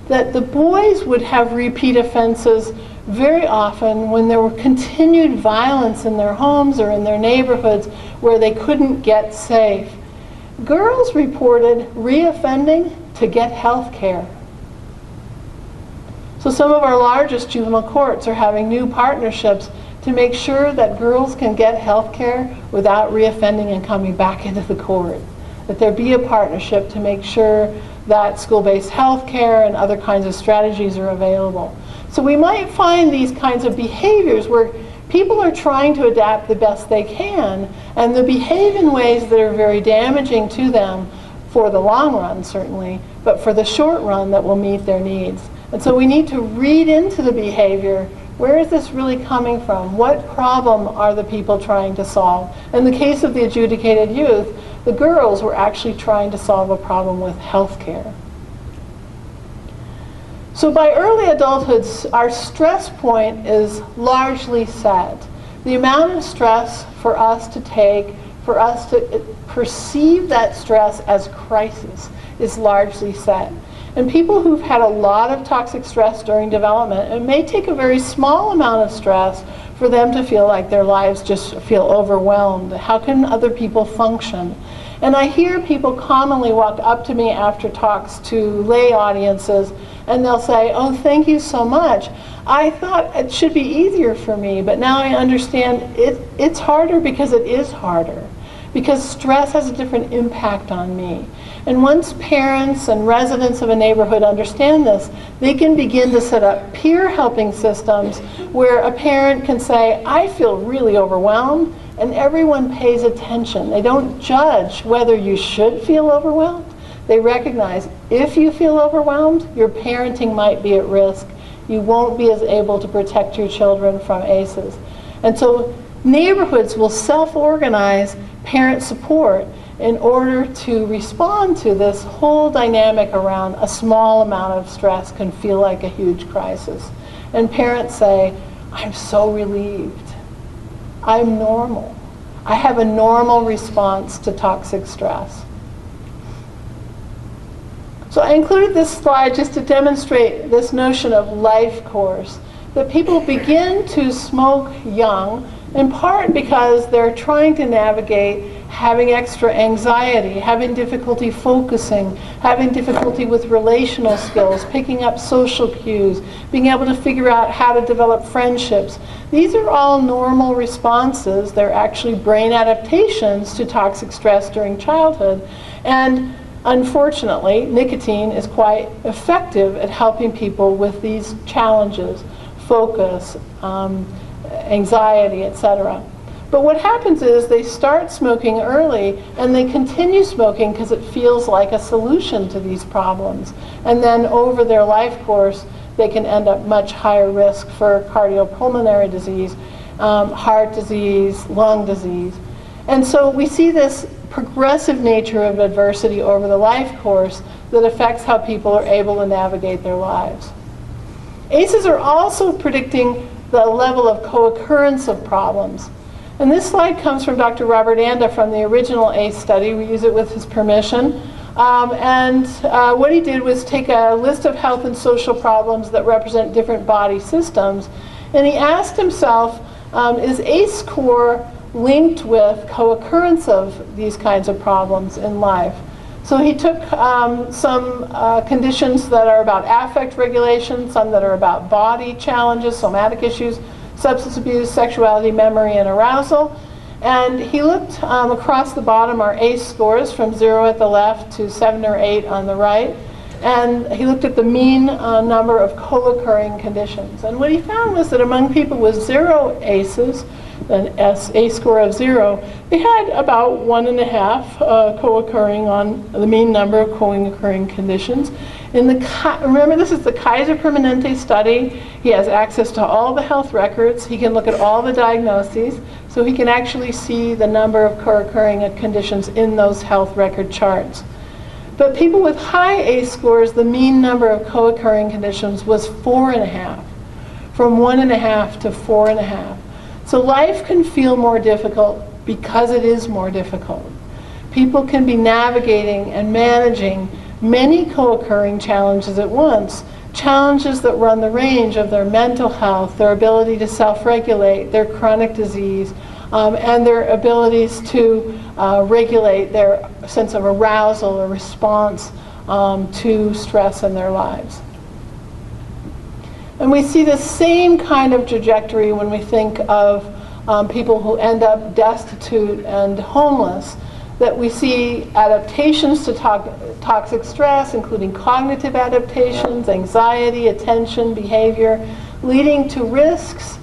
that the boys would have repeat offenses very often when there were continued violence in their homes or in their neighborhoods where they couldn't get safe. Girls reported reoffending to get health care. So some of our largest juvenile courts are having new partnerships to make sure that girls can get health care without reoffending and coming back into the court. That there be a partnership to make sure that school-based health care and other kinds of strategies are available. So we might find these kinds of behaviors where people are trying to adapt the best they can, and they behave in ways that are very damaging to them for the long run, certainly, but for the short run that will meet their needs. And so we need to read into the behavior. Where is this really coming from? What problem are the people trying to solve? In the case of the adjudicated youth, the girls were actually trying to solve a problem with health care. So by early adulthood, our stress point is largely set. The amount of stress for us to take, for us to perceive that stress as crisis, is largely set. And people who've had a lot of toxic stress during development, it may take a very small amount of stress for them to feel like their lives just feel overwhelmed. How can other people function? And I hear people commonly walk up to me after talks to lay audiences, and they'll say, "Oh, thank you so much. I thought it should be easier for me, but now I understand it's harder because it is harder. Because stress has a different impact on me." And once parents and residents of a neighborhood understand this, they can begin to set up peer helping systems where a parent can say, "I feel really overwhelmed," and everyone pays attention. They don't judge whether you should feel overwhelmed. They recognize if you feel overwhelmed, your parenting might be at risk. You won't be as able to protect your children from ACEs. And so neighborhoods will self-organize parent support in order to respond to this whole dynamic around a small amount of stress can feel like a huge crisis. And parents say, "I'm so relieved. I'm normal. I have a normal response to toxic stress." So I included this slide just to demonstrate this notion of life course, that people begin to smoke young, in part because they're trying to navigate having extra anxiety, having difficulty focusing, having difficulty with relational skills, picking up social cues, being able to figure out how to develop friendships. These are all normal responses. They're actually brain adaptations to toxic stress during childhood. And unfortunately, nicotine is quite effective at helping people with these challenges, focus, anxiety, etc. But what happens is they start smoking early and they continue smoking because it feels like a solution to these problems. And then over their life course, they can end up much higher risk for cardiopulmonary disease, heart disease, lung disease. And so we see this progressive nature of adversity over the life course that affects how people are able to navigate their lives. ACEs are also predicting the level of co-occurrence of problems. And this slide comes from Dr. Robert Anda from the original ACE study. We use it with his permission. What he did was take a list of health and social problems that represent different body systems, and he asked himself, is ACE score linked with co-occurrence of these kinds of problems in life? So he took some conditions that are about affect regulation, some that are about body challenges, somatic issues, substance abuse, sexuality, memory, and arousal. And he looked across the bottom, our ACE scores from 0 at the left to 7 or 8 on the right. And he looked at the mean number of co-occurring conditions. And what he found was that among people with 0 ACEs, an ACE score of 0, they had about 1.5 co-occurring on the mean number of co-occurring conditions. Remember, this is the Kaiser Permanente study. He has access to all the health records. He can look at all the diagnoses, so he can actually see the number of co-occurring conditions in those health record charts. But people with high ACE scores, the mean number of co-occurring conditions was 4.5, from 1.5 to 4.5. So life can feel more difficult because it is more difficult. People can be navigating and managing many co-occurring challenges at once, challenges that run the range of their mental health, their ability to self-regulate, their chronic disease, and their abilities to regulate their sense of arousal or response to stress in their lives. And we see the same kind of trajectory when we think of people who end up destitute and homeless, that we see adaptations to toxic stress, including cognitive adaptations, anxiety, attention, behavior, leading to risks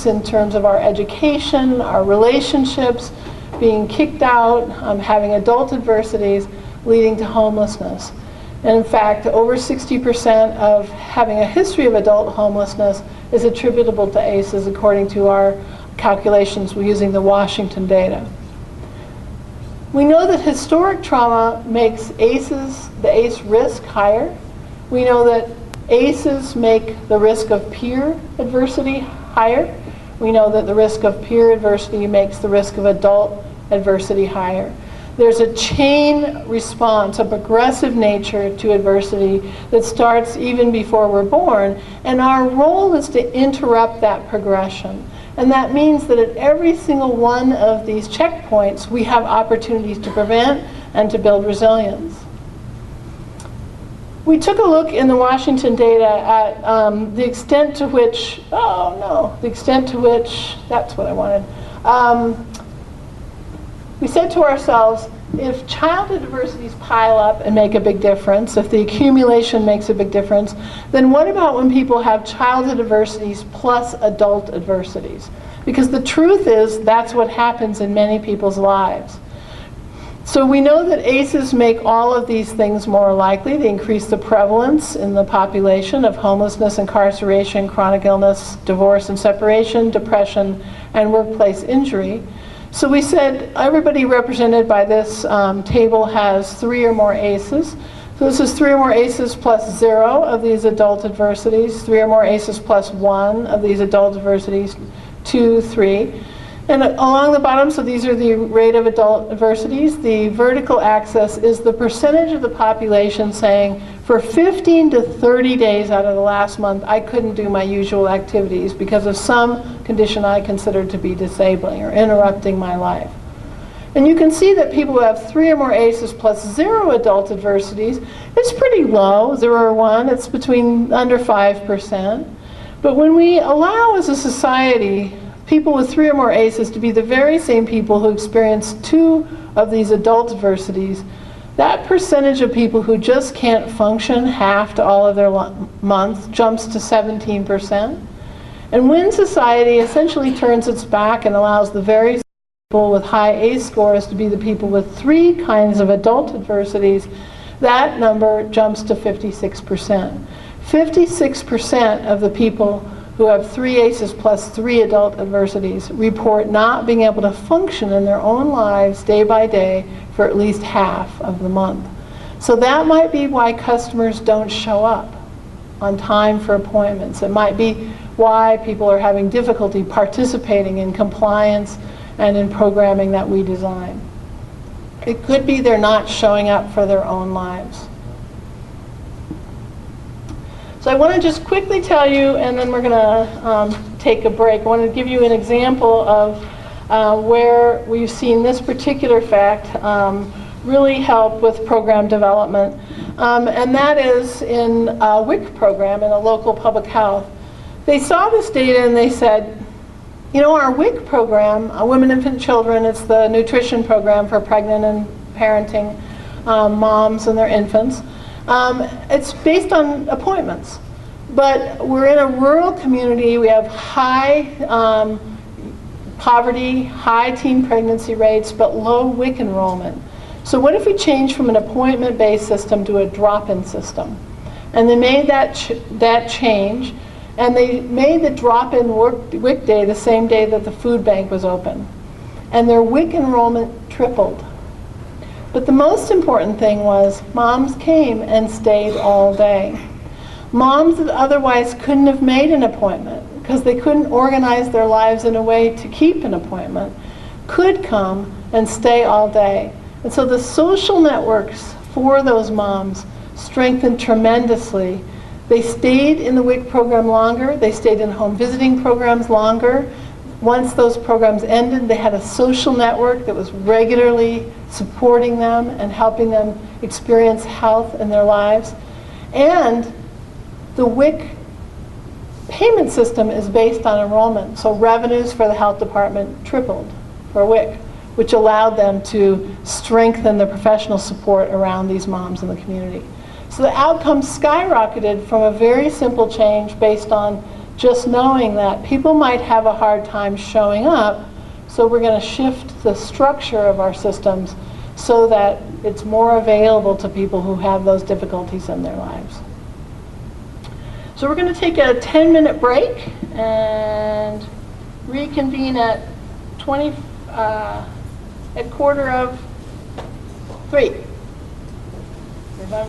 in terms of our education, our relationships, being kicked out, having adult adversities, leading to homelessness. And in fact, over 60% of having a history of adult homelessness is attributable to ACEs, according to our calculations using the Washington data. We know that historic trauma makes the ACE risk higher. We know that ACEs make the risk of peer adversity higher. We know that the risk of peer adversity makes the risk of adult adversity higher. There's a chain response, a progressive nature to adversity that starts even before we're born, and our role is to interrupt that progression. And that means that at every single one of these checkpoints, we have opportunities to prevent and to build resilience. We took a look in the Washington data at the extent to which, that's what I wanted. We said to ourselves, if childhood adversities pile up and make a big difference, if the accumulation makes a big difference, then what about when people have childhood adversities plus adult adversities? Because the truth is, that's what happens in many people's lives. So we know that ACEs make all of these things more likely. They increase the prevalence in the population of homelessness, incarceration, chronic illness, divorce and separation, depression, and workplace injury. So we said everybody represented by this table has 3 or more ACEs. So this is 3 or more ACEs plus 0 of these adult adversities, 3 or more ACEs plus 1 of these adult adversities, 2, 3. And along the bottom, so these are the rate of adult adversities. The vertical axis is the percentage of the population saying, for 15 to 30 days out of the last month, I couldn't do my usual activities because of some condition I considered to be disabling or interrupting my life. And you can see that people who have 3 or more ACEs plus 0 adult adversities, it's pretty low, 0 or 1, it's between under 5%. But when we allow as a society people with 3 or more ACEs to be the very same people who experience 2 of these adult adversities, that percentage of people who just can't function half to all of their months jumps to 17%. And when society essentially turns its back and allows the very people with high ACE scores to be the people with 3 kinds of adult adversities, that number jumps to 56%. 56% of the people who have 3 ACEs plus 3 adult adversities report not being able to function in their own lives day by day for at least half of the month. So that might be why customers don't show up on time for appointments. It might be why people are having difficulty participating in compliance and in programming that we design. It could be they're not showing up for their own lives. So I want to just quickly tell you, and then we're going to take a break. I want to give you an example of where we've seen this particular fact really help with program development. And that is in a WIC program in a local public health. They saw this data and they said, you know, our WIC program, Women, Infant, Children, it's the nutrition program for pregnant and parenting moms and their infants. It's based on appointments. But we're in a rural community. We have high poverty, high teen pregnancy rates, but low WIC enrollment. So what if we change from an appointment-based system to a drop-in system? And they made that change, and they made the drop-in WIC day the same day that the food bank was open. And their WIC enrollment tripled. But the most important thing was moms came and stayed all day. Moms that otherwise couldn't have made an appointment because they couldn't organize their lives in a way to keep an appointment could come and stay all day. And so the social networks for those moms strengthened tremendously. They stayed in the WIC program longer. They stayed in home visiting programs longer. Once those programs ended, they had a social network that was regularly supporting them and helping them experience health in their lives. And the WIC payment system is based on enrollment. So revenues for the health department tripled for WIC, which allowed them to strengthen the professional support around these moms in the community. So the outcomes skyrocketed from a very simple change based on just knowing that people might have a hard time showing up, so we're going to shift the structure of our systems so that it's more available to people who have those difficulties in their lives. So we're going to take a 10-minute break and reconvene at 3:15.